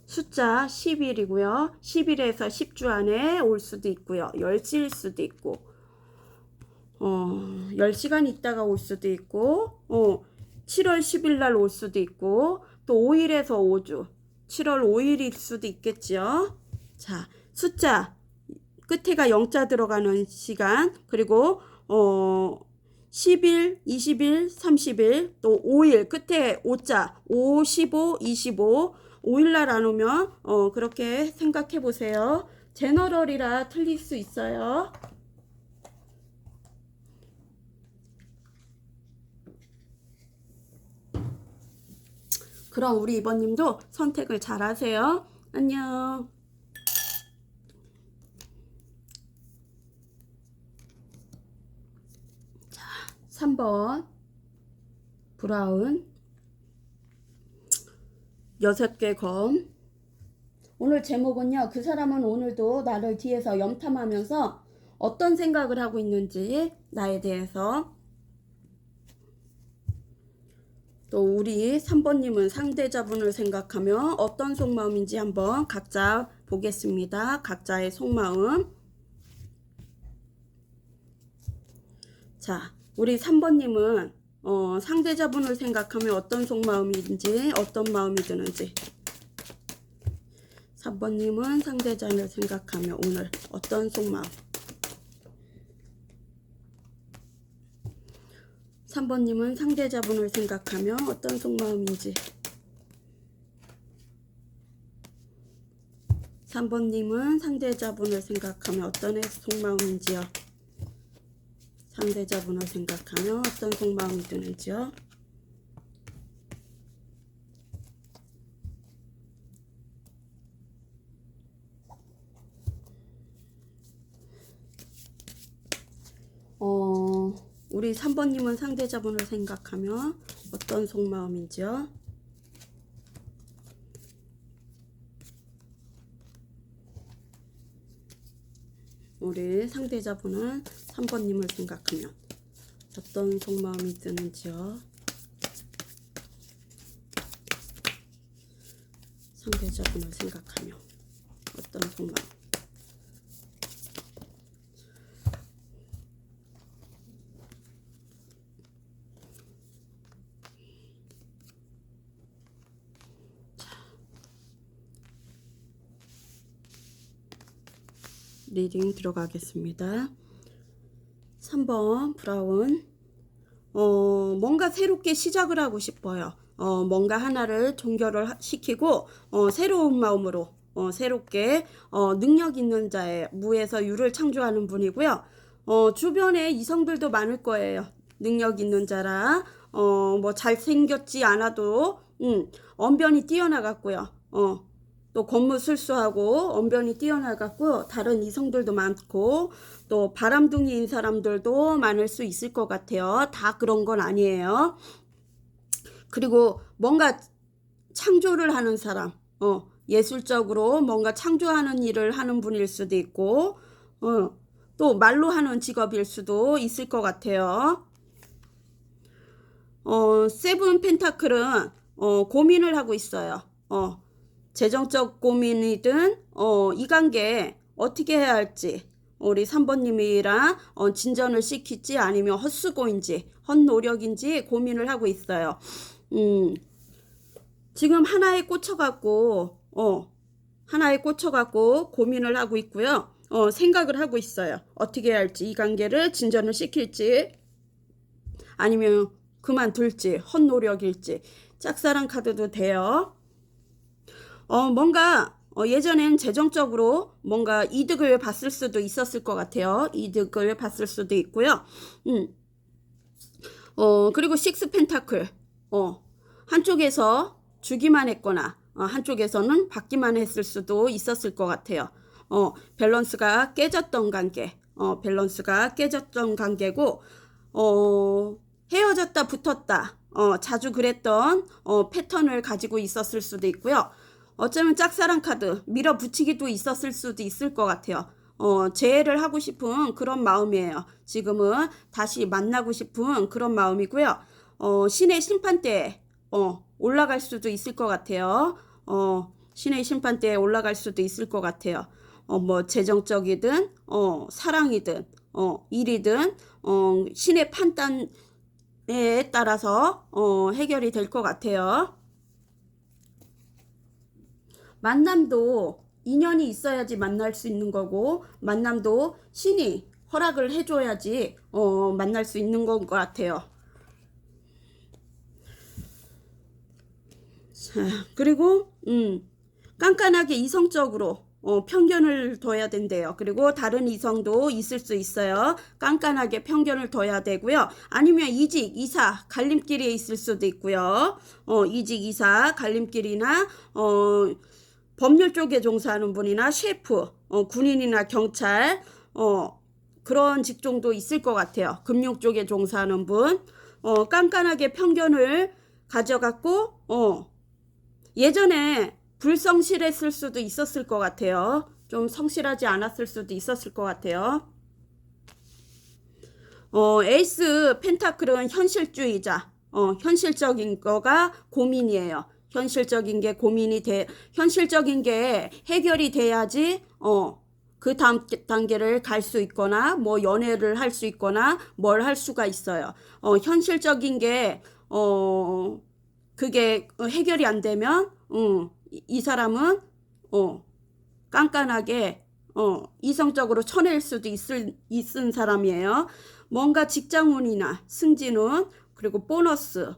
숫자 10일이고요. 10일에서 10주 안에 올 수도 있고요. 10시일 수도 있고 10시간 있다가 올 수도 있고 7월 10일 날 올 수도 있고, 또 5일에서 5주 7월 5일일 수도 있겠죠. 자, 숫자 끝에가 0자 들어가는 시간, 그리고 10일, 20일, 30일, 또 5일 끝에 5자 5, 15, 25 5일날 안 오면 그렇게 생각해 보세요. 제너럴이라 틀릴 수 있어요. 그럼 우리 이번님도 선택을 잘 하세요. 안녕. 자, 3번 브라운 6개 검. 오늘 제목은요, 그 사람은 오늘도 나를 뒤에서 염탐하면서 어떤 생각을 하고 있는지, 나에 대해서. 또 우리 3번님은 상대자분을 생각하며 어떤 속마음인지 한번 각자 보겠습니다. 각자의 속마음. 자, 우리 3번님은 상대자분을 생각하며 어떤 속마음인지, 어떤 마음이 드는지. 3번님은 상대자를 생각하며 오늘 어떤 속마음. 3번님은 상대자분을 생각하며 어떤 속마음인지. 3번님은 상대자분을 생각하며 어떤 속마음인지요. 상대자분을 생각하며 어떤 속마음이 드는지요. 우리 3번님은 상대자분을 생각하며 어떤 속마음인지요. 우리 상대자분은 3번님을 생각하면 어떤 속마음이 드는지요. 상대자분을 생각하며 어떤 속마음. 리딩 들어가겠습니다. 3번 브라운. 뭔가 새롭게 시작을 하고 싶어요. 뭔가 하나를 종결을 시키고 새로운 마음으로 새롭게 능력 있는 자의 무에서 유를 창조하는 분이고요. 주변에 이성들도 많을 거예요. 능력 있는 자라 뭐 잘생겼지 않아도 언변이 뛰어나갔고요. 또 권무술수하고 언변이 뛰어나갔고 다른 이성들도 많고 또 바람둥이인 사람들도 많을 수 있을 것 같아요. 다 그런 건 아니에요. 그리고 뭔가 창조를 하는 사람, 예술적으로 뭔가 창조하는 일을 하는 분일 수도 있고 또 말로 하는 직업일 수도 있을 것 같아요. 세븐 펜타클은 고민을 하고 있어요. 재정적 고민이든 이 관계 어떻게 해야 할지 우리 3번님이랑 진전을 시킬지 아니면 헛수고인지 헛노력인지 고민을 하고 있어요. 지금 하나에 꽂혀갖고 고민을 하고 있고요. 생각을 하고 있어요. 어떻게 해야 할지 이 관계를 진전을 시킬지 아니면 그만둘지 헛노력일지. 짝사랑 카드도 돼요. 뭔가 예전엔 재정적으로 뭔가 이득을 봤을 수도 있었을 것 같아요. 이득을 봤을 수도 있고요. 그리고 식스 펜타클. 한쪽에서 주기만 했거나 한쪽에서는 받기만 했을 수도 있었을 것 같아요. 밸런스가 깨졌던 관계. 밸런스가 깨졌던 관계고 헤어졌다 붙었다. 자주 그랬던 패턴을 가지고 있었을 수도 있고요. 어쩌면 짝사랑 카드 밀어붙이기도 있었을 수도 있을 것 같아요. 재회를 하고 싶은 그런 마음이에요. 지금은 다시 만나고 싶은 그런 마음이고요. 신의 심판대에 올라갈 수도 있을 것 같아요. 신의 심판대에 올라갈 수도 있을 것 같아요. 뭐 재정적이든 사랑이든 일이든 신의 판단에 따라서 해결이 될 것 같아요. 만남도 인연이 있어야지 만날 수 있는 거고 만남도 신이 허락을 해줘야지 만날 수 있는 것 같아요. 자, 그리고 깐깐하게 이성적으로 편견을 둬야 된대요. 그리고 다른 이성도 있을 수 있어요. 깐깐하게 편견을 둬야 되고요. 아니면 이직, 이사, 갈림길에 있을 수도 있고요. 이직, 이사, 갈림길이나 법률 쪽에 종사하는 분이나 셰프, 군인이나 경찰, 그런 직종도 있을 것 같아요. 금융 쪽에 종사하는 분, 깐깐하게 편견을 가져갖고, 예전에 불성실했을 수도 있었을 것 같아요. 좀 성실하지 않았을 수도 있었을 것 같아요. 에이스 펜타클은 현실주의자, 현실적인 거가 고민이에요. 현실적인 게 현실적인 게 해결이 돼야지, 그 다음 단계를 갈 수 있거나, 뭐 연애를 할 수 있거나, 뭘 할 수가 있어요. 현실적인 게, 그게 해결이 안 되면, 이 사람은, 깐깐하게, 이성적으로 쳐낼 수도 있은 사람이에요. 뭔가 직장운이나 승진운, 그리고 보너스,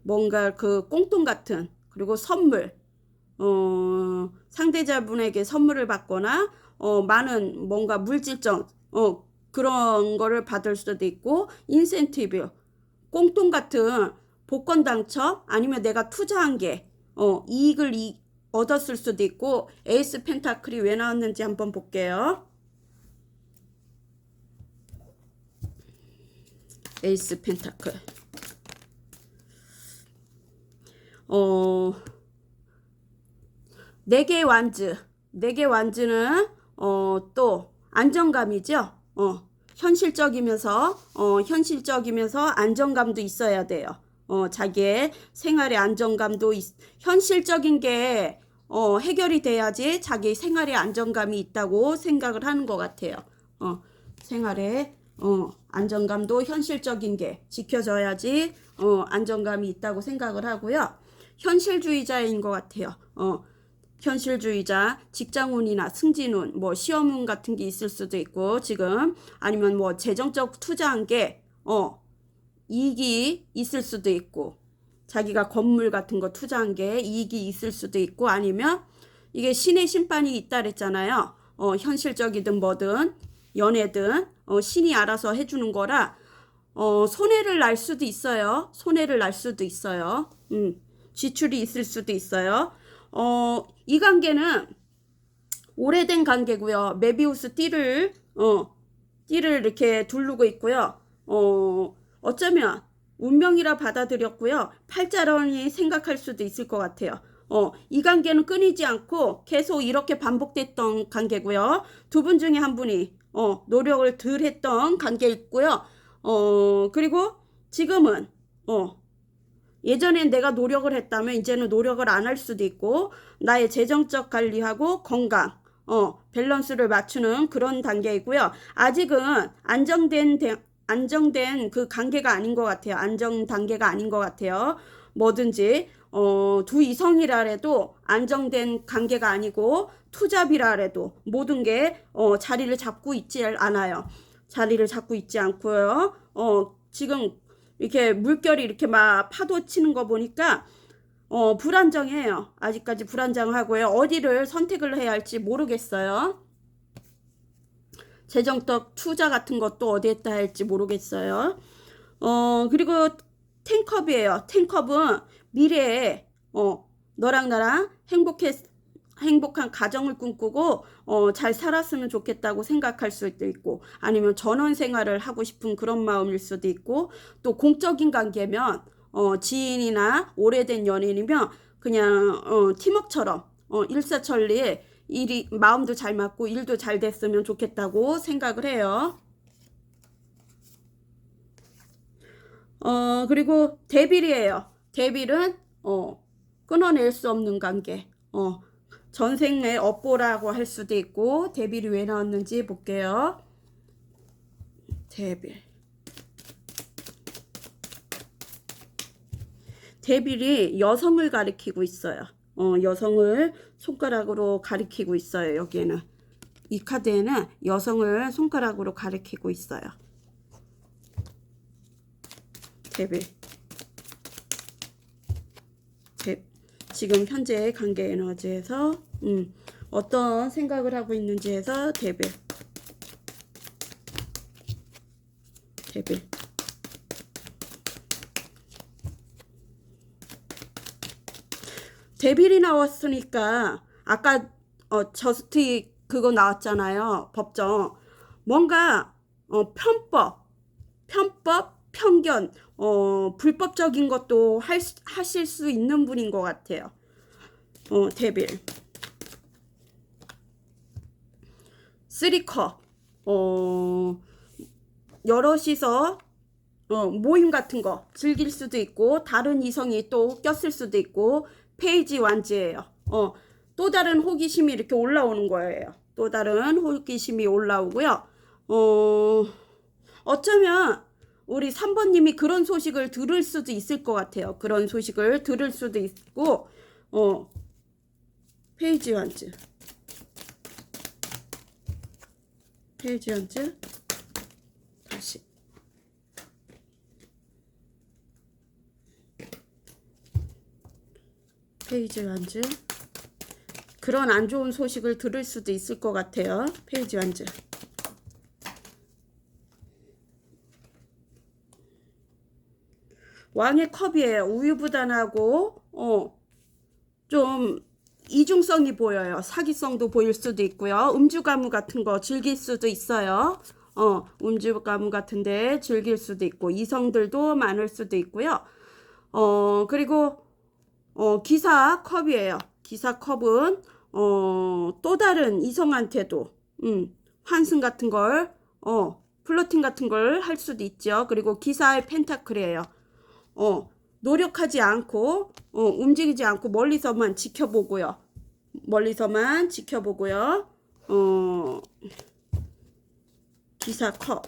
뭔가 그 꽁돈 같은 그리고 선물 상대자분에게 선물을 받거나 많은 뭔가 물질적 그런 거를 받을 수도 있고 인센티브 꽁돈 같은 복권 당첨 아니면 내가 투자한 게 이익을 얻었을 수도 있고. 에이스 펜타클이 왜 나왔는지 한번 볼게요. 에이스 펜타클 네 개의 완즈. 네 개의 완즈는 또 안정감이죠. 현실적이면서 안정감도 있어야 돼요. 자기의 생활의 안정감도 현실적인 게 해결이 돼야지 자기 생활의 안정감이 있다고 생각을 하는 것 같아요. 생활의 안정감도 현실적인 게 지켜져야지 안정감이 있다고 생각을 하고요. 현실주의자인 것 같아요. 현실주의자, 직장운이나 승진운, 뭐 시험운 같은 게 있을 수도 있고 지금 아니면 뭐 재정적 투자한 게 이익이 있을 수도 있고 자기가 건물 같은 거 투자한 게 이익이 있을 수도 있고 아니면 이게 신의 심판이 있다 그랬잖아요. 현실적이든 뭐든 연애든 신이 알아서 해주는 거라 손해를 날 수도 있어요. 손해를 날 수도 있어요. 지출이 있을 수도 있어요. 이 관계는 오래된 관계고요. 메비우스 띠를 이렇게 두르고 있고요. 어쩌면 운명이라 받아들였고요. 팔자론이 생각할 수도 있을 것 같아요. 이 관계는 끊이지 않고 계속 이렇게 반복됐던 관계고요. 두 분 중에 한 분이 노력을 덜 했던 관계 있고요. 그리고 지금은 예전엔 내가 노력을 했다면 이제는 노력을 안 할 수도 있고 나의 재정적 관리하고 건강 밸런스를 맞추는 그런 단계이고요. 아직은 안정된 그 관계가 아닌 것 같아요. 안정 단계가 아닌 것 같아요. 뭐든지 두 이성이라 해도 안정된 관계가 아니고 투잡이라 해도 모든 게 자리를 잡고 있지 않아요. 자리를 잡고 있지 않고요. 지금 이렇게 물결이 이렇게 막 파도 치는 거 보니까 불안정해요. 아직까지 불안정하고요. 어디를 선택을 해야 할지 모르겠어요. 재정적 투자 같은 것도 어디에다 할지 모르겠어요. 그리고 텐컵이에요. 텐컵은 미래에 너랑 나랑 행복한 가정을 꿈꾸고 잘 살았으면 좋겠다고 생각할 수도 있고 아니면 전원 생활을 하고 싶은 그런 마음일 수도 있고 또 공적인 관계면 지인이나 오래된 연인이면 그냥 팀워크처럼 일사천리에 일이 마음도 잘 맞고 일도 잘 됐으면 좋겠다고 생각을 해요. 그리고 데빌이에요. 데빌은 끊어낼 수 없는 관계. 전생의 업보라고 할 수도 있고 데빌이 왜 나왔는지 볼게요. 데빌이 여성을 가리키고 있어요. 여성을 손가락으로 가리키고 있어요. 여기에는 이 카드에는 여성을 손가락으로 가리키고 있어요. 데빌. 지금 현재 관계 에너지에서 어떤 생각을 하고 있는지에서 데빌. 데빌이 나왔으니까 아까 저스트 그거 나왔잖아요. 법정. 뭔가 편법, 편견, 불법적인 것도 하실 수 있는 분인 것 같아요. 데빌. 3컵. 여럿이서 모임 같은 거 즐길 수도 있고 다른 이성이 또 꼈을 수도 있고 페이지 완즈예요. 또 다른 호기심이 이렇게 올라오는 거예요. 또 다른 호기심이 올라오고요. 어쩌면 우리 3번님이 그런 소식을 들을 수도 있을 것 같아요. 그런 소식을 들을 수도 있고 페이지 완즈. 다시 페이지 완즈. 그런 안 좋은 소식을 들을 수도 있을 것 같아요. 페이지 완즈. 왕의 컵이에요. 우유부단하고 좀 이중성이 보여요. 사기성도 보일 수도 있고요. 음주가무 같은 거 즐길 수도 있어요. 음주가무 같은데 즐길 수도 있고 이성들도 많을 수도 있고요. 그리고 기사 컵이에요. 기사 컵은 또 다른 이성한테도 환승 같은 걸 플러팅 같은 걸 할 수도 있죠. 그리고 기사의 펜타클이에요. 노력하지 않고 움직이지 않고 멀리서만 지켜보고요. 멀리서만 지켜보고요. 기사 컵.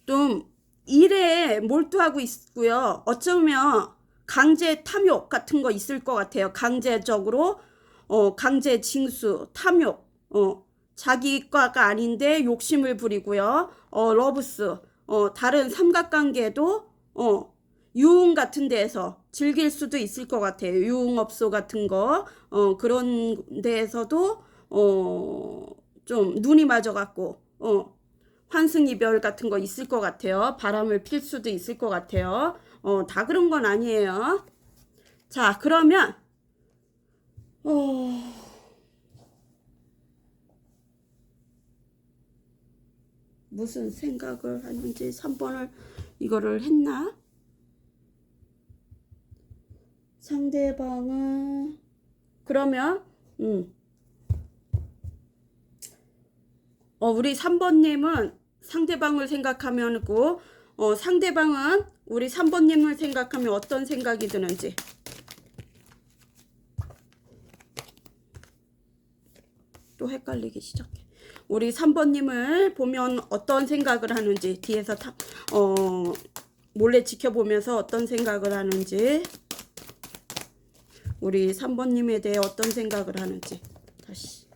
좀 일에 몰두하고 있고요. 어쩌면 강제 탐욕 같은 거 있을 것 같아요. 강제적으로 강제 징수, 탐욕, 자기과가 아닌데 욕심을 부리고요. 러브스, 다른 삼각관계도 유흥 같은 데에서 즐길 수도 있을 것 같아요. 유흥업소 같은 거, 그런 데에서도 좀 눈이 맞아갖고 환승이별 같은 거 있을 것 같아요. 바람을 필 수도 있을 것 같아요. 다 그런 건 아니에요. 자, 그러면 무슨 생각을 하는지 3번을 이거를 했나? 상대방은 그러면 우리 3번님은 상대방을 생각하면고 상대방은 우리 3번님을 생각하면 어떤 생각이 드는지 또 헷갈리기 시작해. 우리 3번님을 보면 어떤 생각을 하는지 뒤에서 몰래 지켜보면서 어떤 생각을 하는지 우리 3번님에 대해 어떤 생각을 하는지 다시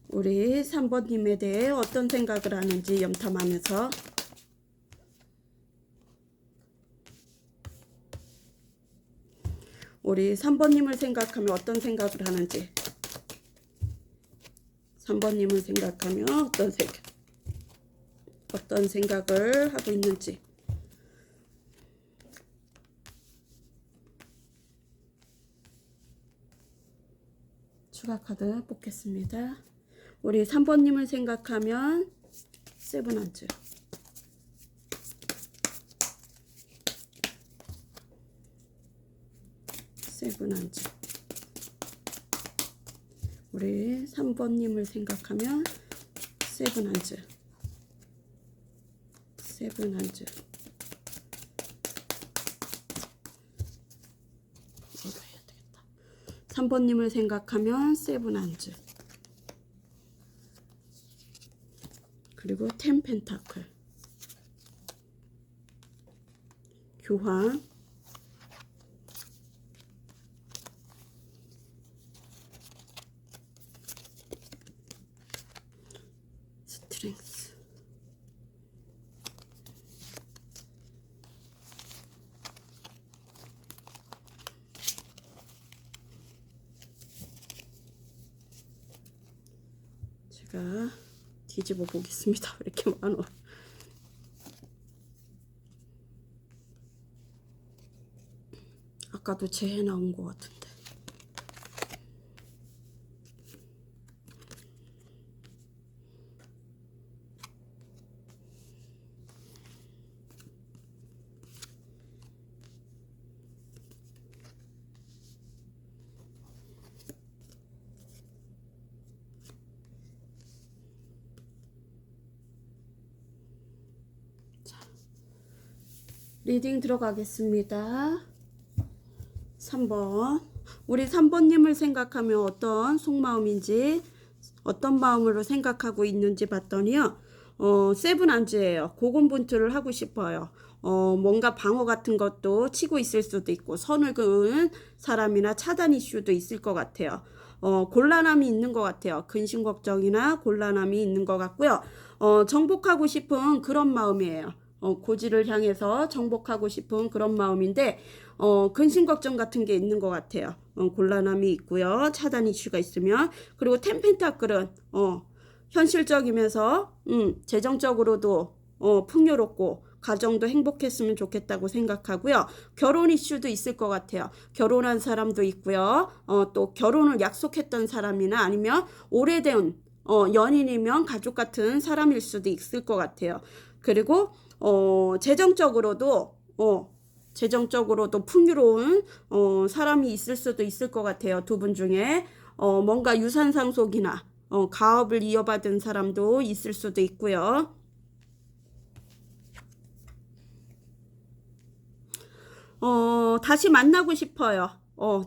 우리 3번님에 대해 어떤 생각을 하는지 염탐하면서 우리 3번님을 생각하면 어떤 생각을 하는지 3번님을 생각하면 어떤 생각을 하고 있는지 추가 카드 뽑겠습니다. 우리 3번님을 생각하면 세븐한즈 우리 3번님을 생각하면 세븐한즈 이거 해야 되겠다. 3번님을 생각하면 세븐한즈 그리고 10 펜타클 교황 스트렝스 제가 뒤집어 보겠습니다. 왜 이렇게 많아? 아까도 재 나온 것 같은데. 리딩 들어가겠습니다. 3번. 우리 3번님을 생각하면 어떤 속마음인지, 어떤 마음으로 생각하고 있는지 봤더니요. 세븐한즈예요. 고군분투를 하고 싶어요. 뭔가 방어 같은 것도 치고 있을 수도 있고, 선을 그은 사람이나 차단 이슈도 있을 것 같아요. 곤란함이 있는 것 같아요. 근심 걱정이나 곤란함이 있는 것 같고요. 정복하고 싶은 그런 마음이에요. 고지를 향해서 정복하고 싶은 그런 마음인데 근심 걱정 같은 게 있는 것 같아요. 곤란함이 있고요. 차단 이슈가 있으면 그리고 템펜타클은 현실적이면서 재정적으로도 풍요롭고 가정도 행복했으면 좋겠다고 생각하고요. 결혼 이슈도 있을 것 같아요. 결혼한 사람도 있고요. 또 결혼을 약속했던 사람이나 아니면 오래된 연인이면 가족 같은 사람일 수도 있을 것 같아요. 그리고 재정적으로도 풍요로운 사람이 있을 수도 있을 것 같아요. 두 분 중에 뭔가 유산상속이나 가업을 이어받은 사람도 있을 수도 있고요. 다시 만나고 싶어요.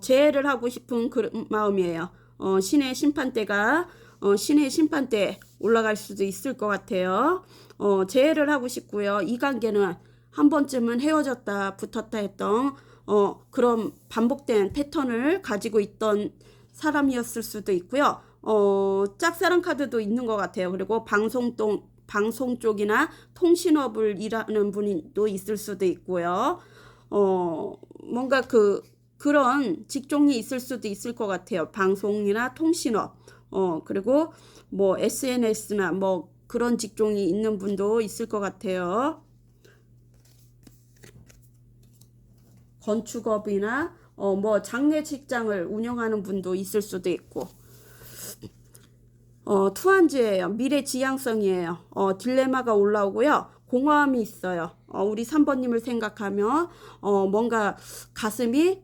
재회를 하고 싶은 그런 마음이에요. 신의 심판대가 신의 심판대에 올라갈 수도 있을 것 같아요. 재회를 하고 싶고요. 이 관계는 한 번쯤은 헤어졌다 붙었다 했던 그런 반복된 패턴을 가지고 있던 사람이었을 수도 있고요. 짝사랑 카드도 있는 것 같아요. 그리고 방송 쪽이나 통신업을 일하는 분도 있을 수도 있고요. 뭔가 그런 직종이 있을 수도 있을 것 같아요. 방송이나 통신업, 그리고 뭐 SNS나 뭐 그런 직종이 있는 분도 있을 것 같아요. 건축업이나 뭐 장례 직장을 운영하는 분도 있을 수도 있고. 투한지예요. 미래 지향성이에요. 딜레마가 올라오고요. 공허함이 있어요. 우리 3번님을 생각하면 뭔가 가슴이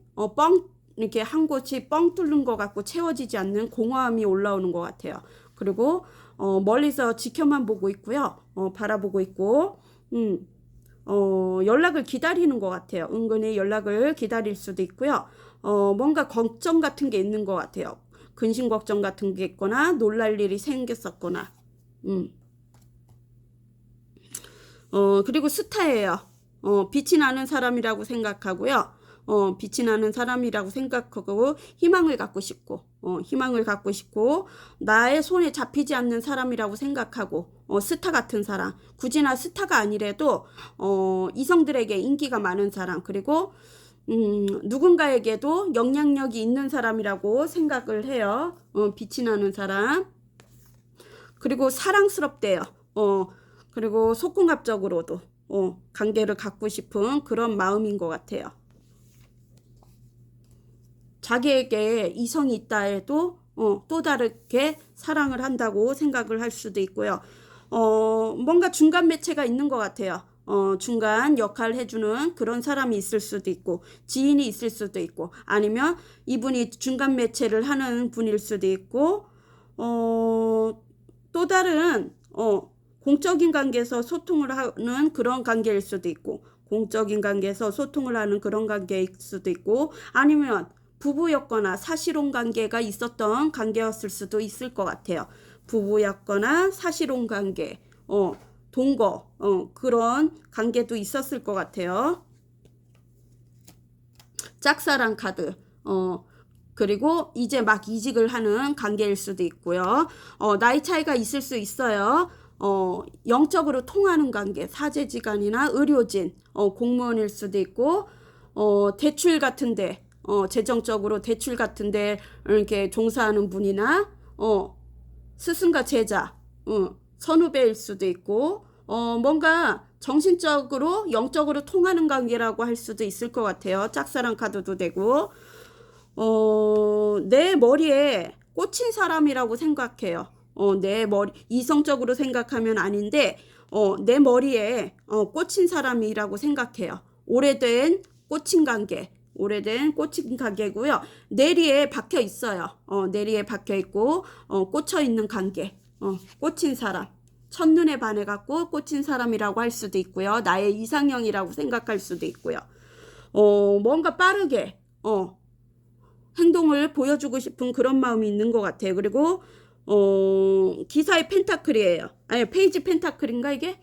이렇게 한 곳이 뻥 뚫는 것 같고 채워지지 않는 공허함이 올라오는 것 같아요. 그리고 멀리서 지켜만 보고 있고요. 바라보고 있고 연락을 기다리는 것 같아요. 은근히 연락을 기다릴 수도 있고요. 뭔가 걱정 같은 게 있는 것 같아요. 근심 걱정 같은 게 있거나 놀랄 일이 생겼었거나. 그리고 스타예요. 빛이 나는 사람이라고 생각하고요. 빛이 나는 사람이라고 생각하고 희망을 갖고 싶고 나의 손에 잡히지 않는 사람이라고 생각하고 스타 같은 사람, 굳이나 스타가 아니래도 이성들에게 인기가 많은 사람, 그리고 누군가에게도 영향력이 있는 사람이라고 생각을 해요. 빛이 나는 사람. 그리고 사랑스럽대요. 그리고 속궁합적으로도 관계를 갖고 싶은 그런 마음인 것 같아요. 자기에게 이성이 있다 해도 또 다르게 사랑을 한다고 생각을 할 수도 있고요. 뭔가 중간 매체가 있는 것 같아요. 중간 역할 해주는 그런 사람이 있을 수도 있고 지인이 있을 수도 있고 아니면 이분이 중간 매체를 하는 분일 수도 있고 또 다른 공적인 관계에서 소통을 하는 그런 관계일 수도 있고 공적인 관계에서 소통을 하는 그런 관계일 수도 있고 아니면 부부였거나 사실혼 관계가 있었던 관계였을 수도 있을 것 같아요. 부부였거나 사실혼 관계, 동거, 그런 관계도 있었을 것 같아요. 짝사랑 카드, 그리고 이제 막 이직을 하는 관계일 수도 있고요. 나이 차이가 있을 수 있어요. 영적으로 통하는 관계, 사제지간이나 의료진, 공무원일 수도 있고, 대출 같은데, 재정적으로 대출 같은데 이렇게 종사하는 분이나, 스승과 제자, 선후배일 수도 있고, 뭔가 정신적으로, 영적으로 통하는 관계라고 할 수도 있을 것 같아요. 짝사랑 카드도 되고, 내 머리에 꽂힌 사람이라고 생각해요. 내 머리, 이성적으로 생각하면 아닌데, 내 머리에 꽂힌 사람이라고 생각해요. 오래된 꽂힌 관계고요. 내리에 박혀 있어요. 내리에 박혀 있고, 꽂혀 있는 관계, 꽂힌 사람. 첫눈에 반해갖고 꽂힌 사람이라고 할 수도 있고요. 나의 이상형이라고 생각할 수도 있고요. 뭔가 빠르게, 행동을 보여주고 싶은 그런 마음이 있는 것 같아요. 그리고 기사의 펜타클이에요. 아니 페이지 펜타클인가 이게?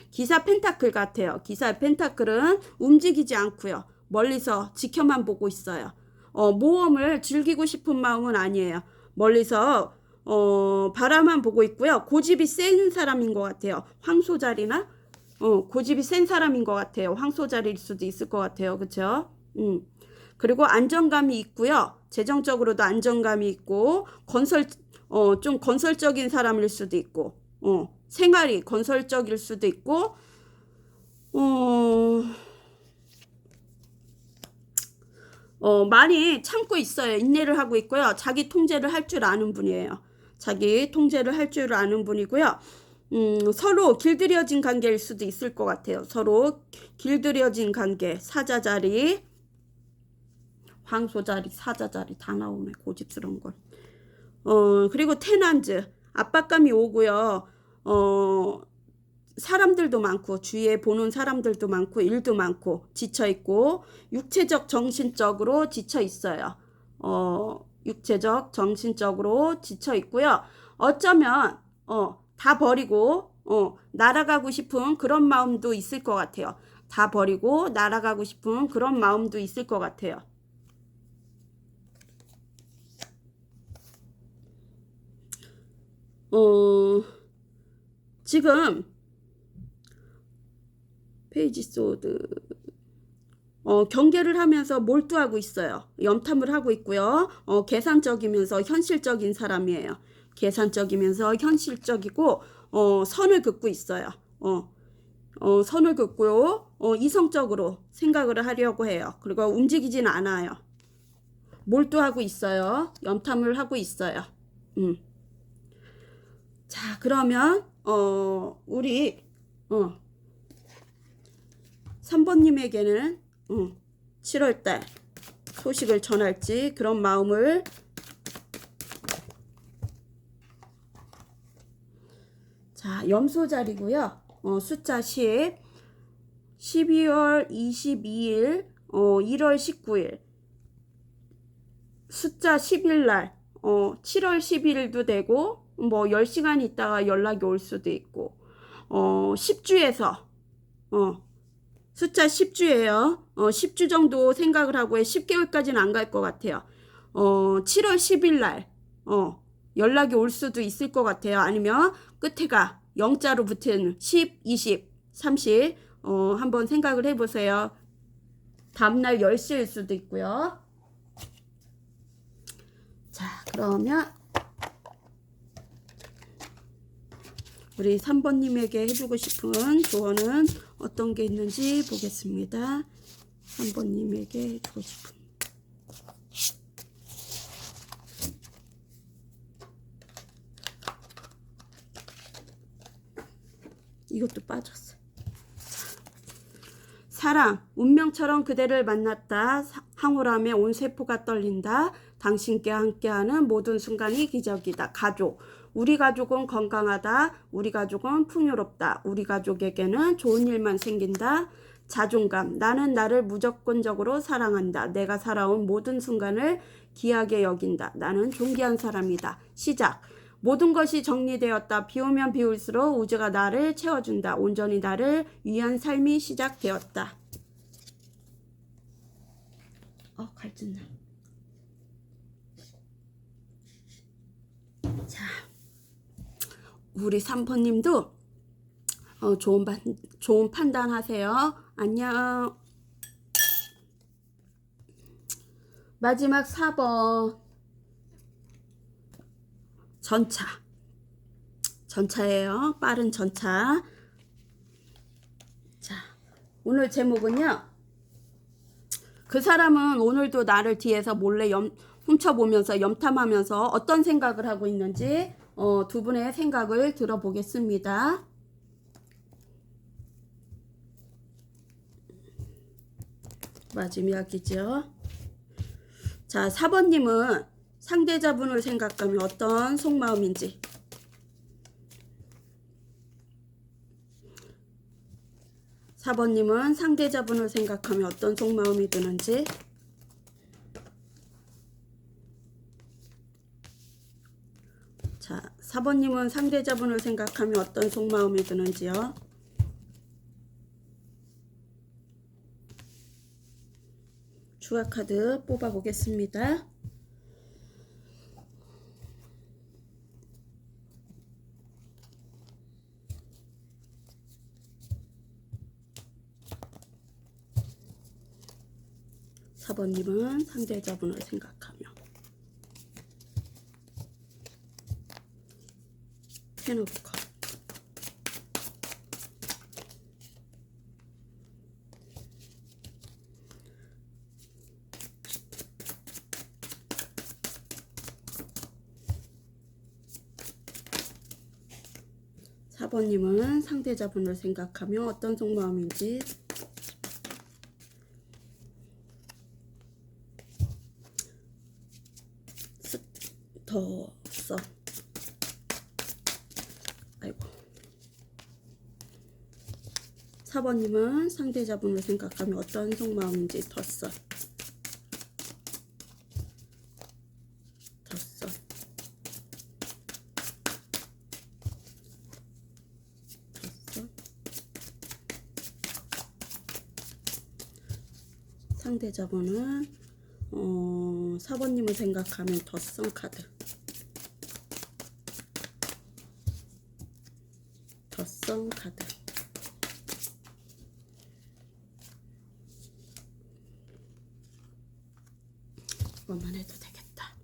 기사 펜타클 같아요. 기사의 펜타클은 움직이지 않고요. 멀리서 지켜만 보고 있어요. 모험을 즐기고 싶은 마음은 아니에요. 멀리서 바라만 보고 있고요. 고집이 센 사람인 것 같아요. 황소자리나 고집이 센 사람인 것 같아요. 황소자리일 수도 있을 것 같아요. 그렇죠? 그리고 안정감이 있고요. 재정적으로도 안정감이 있고 좀 건설적인 사람일 수도 있고 생활이 건설적일 수도 있고 많이 참고 있어요. 인내를 하고 있고요. 자기 통제를 할 줄 아는 분이에요. 자기 통제를 할 줄 아는 분이고요. 서로 길들여진 관계일 수도 있을 것 같아요. 서로 길들여진 관계, 사자자리, 황소자리, 사자자리 다 나오네. 고집스러운 걸. 그리고 테난즈. 압박감이 오고요. 사람들도 많고 주위에 보는 사람들도 많고 일도 많고 지쳐있고 육체적 정신적으로 지쳐있어요. 육체적 정신적으로 지쳐있고요. 어쩌면 다 버리고 날아가고 싶은 그런 마음도 있을 것 같아요. 다 버리고 날아가고 싶은 그런 마음도 있을 것 같아요. 지금 페이지 소드 경계를 하면서 몰두하고 있어요. 염탐을 하고 있고요. 계산적이면서 현실적인 사람이에요. 계산적이면서 현실적이고 선을 긋고 있어요. 선을 긋고요. 이성적으로 생각을 하려고 해요. 그리고 움직이진 않아요. 몰두하고 있어요. 염탐을 하고 있어요. 자, 그러면 우리 3번님에게는 7월달 소식을 전할지 그런 마음을 자, 염소자리고요. 숫자 10, 12월 22일, 1월 19일, 숫자 10일 날, 7월 10일도 되고, 뭐 10시간 있다가 연락이 올 수도 있고, 10주에서, 숫자 10주예요. 10주 정도 생각을 하고 10개월까지는 안 갈 것 같아요. 7월 10일 날, 연락이 올 수도 있을 것 같아요. 아니면 끝에가 0자로 붙은 10, 20, 30 한번 생각을 해보세요. 다음날 10시일 수도 있고요. 자, 그러면 우리 3번님에게 해주고 싶은 조언은 어떤 게 있는지 보겠습니다. 3번님에게 해주고 싶은 이것도 빠졌어요. 사랑, 운명처럼 그대를 만났다. 황홀함에 온 세포가 떨린다. 당신께 함께하는 모든 순간이 기적이다. 가족, 우리 가족은 건강하다. 우리 가족은 풍요롭다. 우리 가족에게는 좋은 일만 생긴다. 자존감, 나는 나를 무조건적으로 사랑한다. 내가 살아온 모든 순간을 귀하게 여긴다. 나는 존귀한 사람이다. 시작, 모든 것이 정리되었다. 비오면 비올수록 우주가 나를 채워준다. 온전히 나를 위한 삶이 시작되었다. 갈증나. 자, 우리 3번님도 좋은 판단하세요. 안녕. 마지막 4번. 전차예요. 빠른 전차. 자, 오늘 제목은요. 그 사람은 오늘도 나를 뒤에서 몰래 훔쳐보면서 염탐하면서 어떤 생각을 하고 있는지 두 분의 생각을 들어보겠습니다. 마지막이죠. 자, 4번님은 상대자분을 생각하면 어떤 속마음인지. 4번님은 상대자분을 생각하면 어떤 속마음이 드는지. 자, 4번님은 상대자분을 생각하면 어떤 속마음이 드는지요. 추가 카드 뽑아 보겠습니다. 사번님은 상대자분을 생각하며 텐 오브 컵. 사번님은 상대자분을 생각하며 어떤 속마음인지. 더 써. 아이고. 4번님은 상대자분을 생각하면 어떤 속마음인지 더 써. 더 써. 더 써. 상대자분은 4번님을 생각하면 덧성 카드. 덧성 카드. 이것만 해도 되겠다.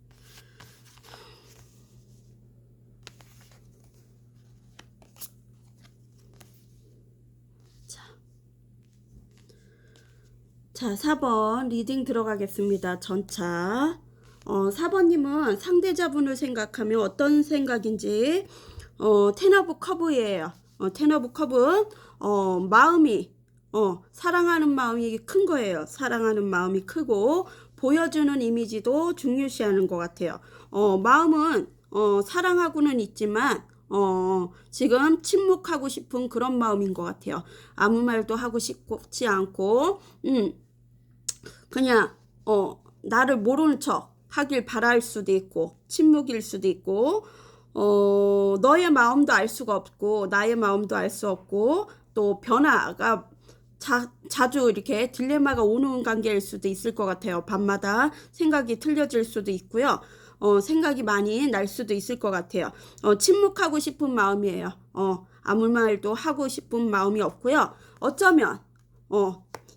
자, 4번 리딩 들어가겠습니다. 전차. 4번님은 상대자분을 생각하면 어떤 생각인지, 텐 오브 컵이에요. 텐 오브 컵은, 마음이, 사랑하는 마음이 큰 거예요. 사랑하는 마음이 크고, 보여주는 이미지도 중요시하는 것 같아요. 마음은, 사랑하고는 있지만, 지금 침묵하고 싶은 그런 마음인 것 같아요. 아무 말도 하고 싶지 않고, 그냥 나를 모르는 척 하길 바랄 수도 있고 침묵일 수도 있고 너의 마음도 알 수가 없고 나의 마음도 알 수 없고 또 변화가 자주 이렇게 딜레마가 오는 관계일 수도 있을 것 같아요. 밤마다 생각이 틀려질 수도 있고요. 생각이 많이 날 수도 있을 것 같아요. 침묵하고 싶은 마음이에요. 아무 말도 하고 싶은 마음이 없고요. 어쩌면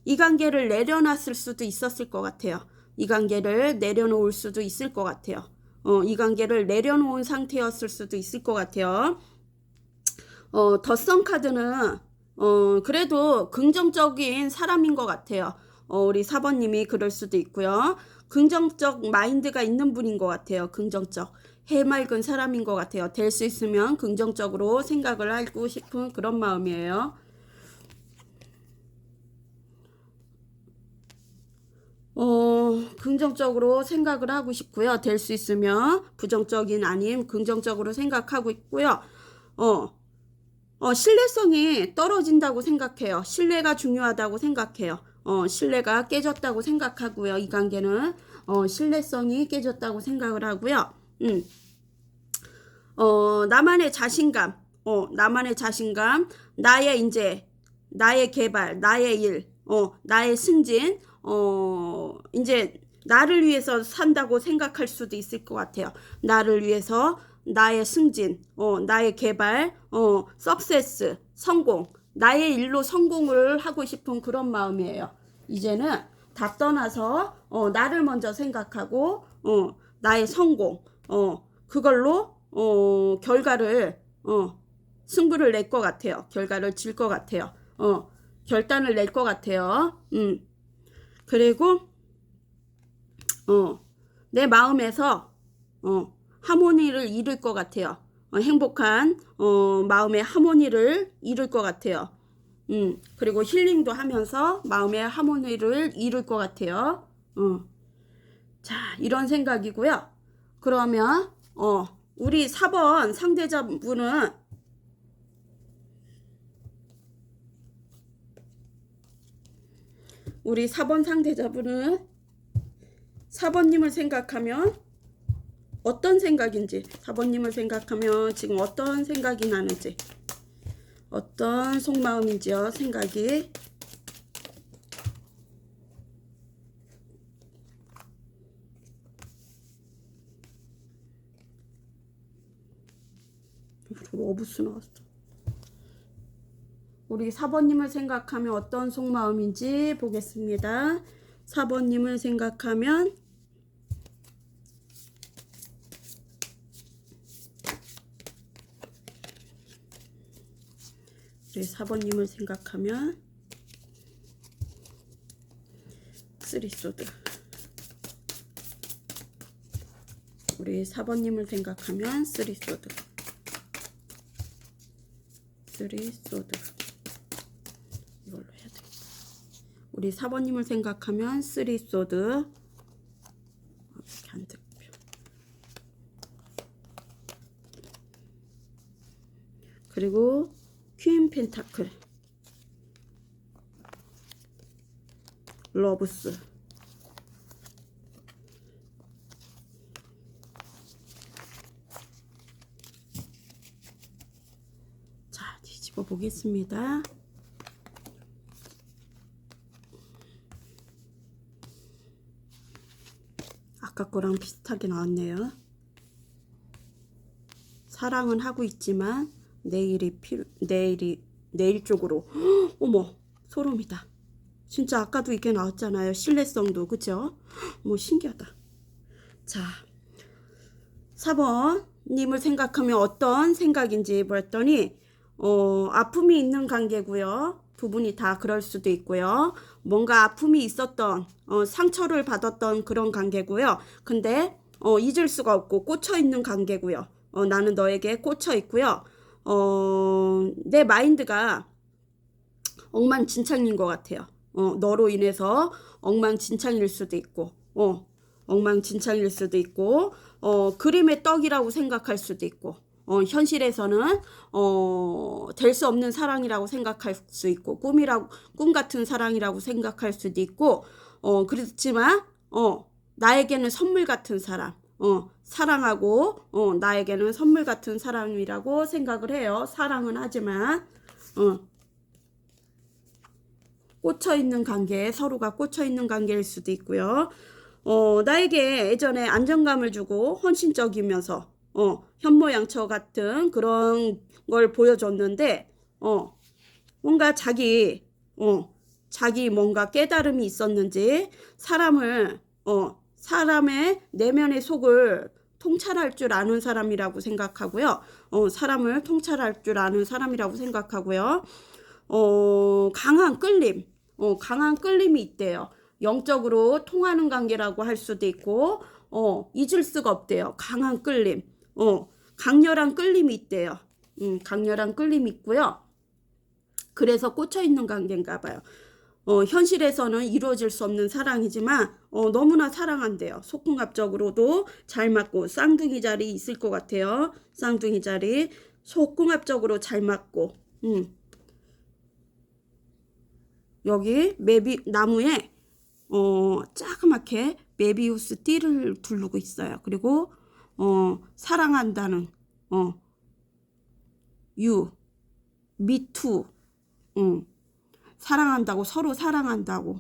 이 관계를 내려놨을 수도 있었을 것 같아요. 이 관계를 내려놓을 수도 있을 것 같아요. 이 관계를 내려놓은 상태였을 수도 있을 것 같아요. 덧성 카드는 그래도 긍정적인 사람인 것 같아요. 우리 4번님이 그럴 수도 있고요. 긍정적 마인드가 있는 분인 것 같아요. 긍정적. 해맑은 사람인 것 같아요. 될 수 있으면 긍정적으로 생각을 하고 싶은 그런 마음이에요. 긍정적으로 생각을 하고 싶고요. 될 수 있으면 부정적인 아님 긍정적으로 생각하고 있고요. 신뢰성이 떨어진다고 생각해요. 신뢰가 중요하다고 생각해요. 신뢰가 깨졌다고 생각하고요. 이 관계는 신뢰성이 깨졌다고 생각을 하고요. 나만의 자신감, 나만의 자신감, 나의 개발, 나의 일, 나의 승진, 이제 나를 위해서 산다고 생각할 수도 있을 것 같아요. 나를 위해서 나의 승진, 나의 개발, 석세스, 성공, 나의 일로 성공을 하고 싶은 그런 마음이에요. 이제는 다 떠나서 나를 먼저 생각하고 나의 성공, 그걸로 결과를 승부를 낼 것 같아요. 결과를 질 것 같아요. 결단을 낼 것 같아요. 그리고 내 마음에서 하모니를 이룰 것 같아요. 행복한 마음의 하모니를 이룰 것 같아요. 그리고 힐링도 하면서 마음의 하모니를 이룰 것 같아요. 자, 이런 생각이고요. 그러면 우리 4번 상대자분은 우리 4번 상대자분은 4번님을 생각하면 어떤 생각인지 4번님을 생각하면 지금 어떤 생각이 나는지 어떤 속마음인지요. 생각이 어부스 나왔어. 우리 4번님을 생각하면 어떤 속마음인지 보겠습니다. 4번님을 생각하면 우리 4번님을 생각하면 쓰리소드. 우리 4번님을 생각하면 쓰리소드. 쓰리소드. 이걸로 해야 돼. 우리 4번님을 생각하면 쓰리소드. 이렇게 안 들려. 그리고 퀸 펜타클, 러브스, 자, 뒤집어 보겠습니다. 아까 거랑 비슷하게 나왔네요. 사랑은 하고 있지만 내일 쪽으로. 어머, 소름이다. 진짜 아까도 이게 나왔잖아요. 신뢰성도. 그죠? 뭐 신기하다. 자, 4번 님을 생각하면 어떤 생각인지 보았더니 아픔이 있는 관계고요. 두 분이 다 그럴 수도 있고요. 뭔가 아픔이 있었던 상처를 받았던 그런 관계고요. 근데 잊을 수가 없고 꽂혀 있는 관계고요. 나는 너에게 꽂혀 있고요. 내 마인드가 엉망진창인 것 같아요. 너로 인해서 엉망진창일 수도 있고, 엉망진창일 수도 있고, 그림의 떡이라고 생각할 수도 있고, 현실에서는 될 수 없는 사랑이라고 생각할 수 있고, 꿈 같은 사랑이라고 생각할 수도 있고, 그렇지만 나에게는 선물 같은 사람, 사랑하고 나에게는 선물 같은 사람이라고 생각을 해요. 사랑은 하지만 꽂혀있는 관계, 서로가 꽂혀있는 관계일 수도 있고요. 나에게 예전에 안정감을 주고 헌신적이면서 현모양처 같은 그런 걸 보여줬는데 뭔가 자기 뭔가 깨달음이 있었는지 사람의 내면의 속을 통찰할 줄 아는 사람이라고 생각하고요. 사람을 통찰할 줄 아는 사람이라고 생각하고요. 강한 끌림이 있대요. 영적으로 통하는 관계라고 할 수도 있고, 잊을 수가 없대요. 강한 끌림, 강렬한 끌림이 있대요. 강렬한 끌림이 있고요. 그래서 꽂혀있는 관계인가 봐요. 현실에서는 이루어질 수 없는 사랑이지만 너무나 사랑한대요. 속궁합적으로도 잘 맞고 쌍둥이 자리 있을 것 같아요. 쌍둥이 자리 속궁합적으로 잘 맞고 여기 나무에 자그맣게 메비우스 띠를 두르고 있어요. 그리고 사랑한다는 you, me too, 사랑한다고, 서로 사랑한다고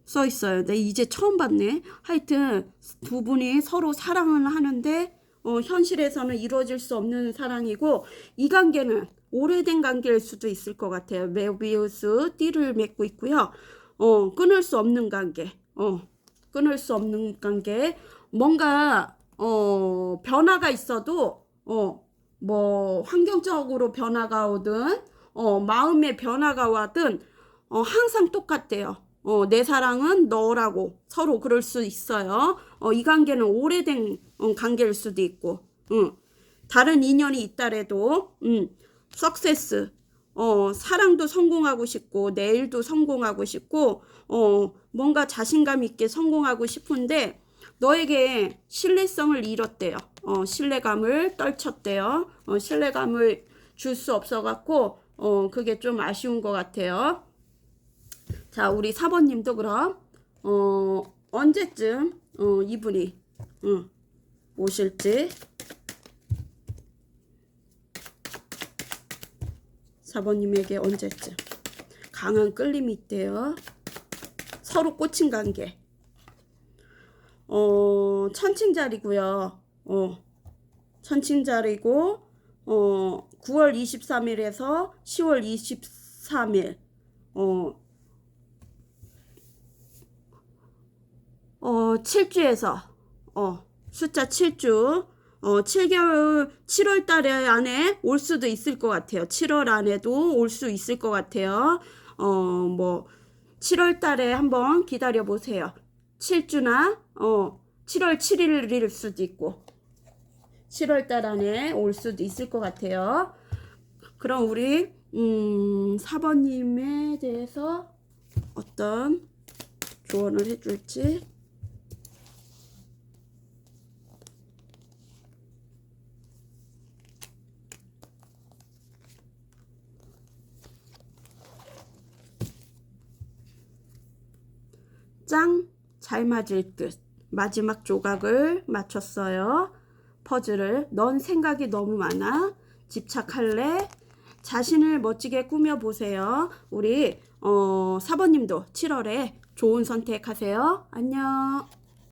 써 있어요. 네, 이제 처음 봤네. 하여튼 두 분이 서로 사랑을 하는데 현실에서는 이루어질 수 없는 사랑이고, 이 관계는 오래된 관계일 수도 있을 것 같아요. 메비우스 띠를 맺고 있고요. 끊을 수 없는 관계. 끊을 수 없는 관계. 뭔가 변화가 있어도 뭐 환경적으로 변화가 오든 마음의 변화가 와든 항상 똑같대요. 내 사랑은 너라고 서로 그럴 수 있어요. 이 관계는 오래된 관계일 수도 있고, 다른 인연이 있다래도 석세스, 사랑도 성공하고 싶고 내일도 성공하고 싶고 뭔가 자신감 있게 성공하고 싶은데 너에게 신뢰성을 잃었대요. 신뢰감을 떨쳤대요. 신뢰감을 줄 수 없어갖고 그게 좀 아쉬운 것 같아요. 자, 우리 4번님도 그럼 언제쯤 이분이 오실지 4번님에게 언제쯤 강한 끌림이 있대요. 서로 꽂힌 관계. 천칭자리고요. 천칭자리고 9월 23일에서 10월 23일 7주에서 숫자 7주 7개월 7월 달에 안에 올 수도 있을 것 같아요. 7월 안에도 올 수 있을 것 같아요. 뭐 7월 달에 한번 기다려 보세요. 7주나 7월 7일일 수도 있고 7월 달 안에 올 수도 있을 것 같아요. 그럼 우리 4번님에 대해서 어떤 조언을 해줄지 짱 잘 맞을 듯 마지막 조각을 맞췄어요. 퍼즐을. 넌 생각이 너무 많아. 집착할래? 자신을 멋지게 꾸며보세요. 우리 4번님도 7월에 좋은 선택하세요. 안녕.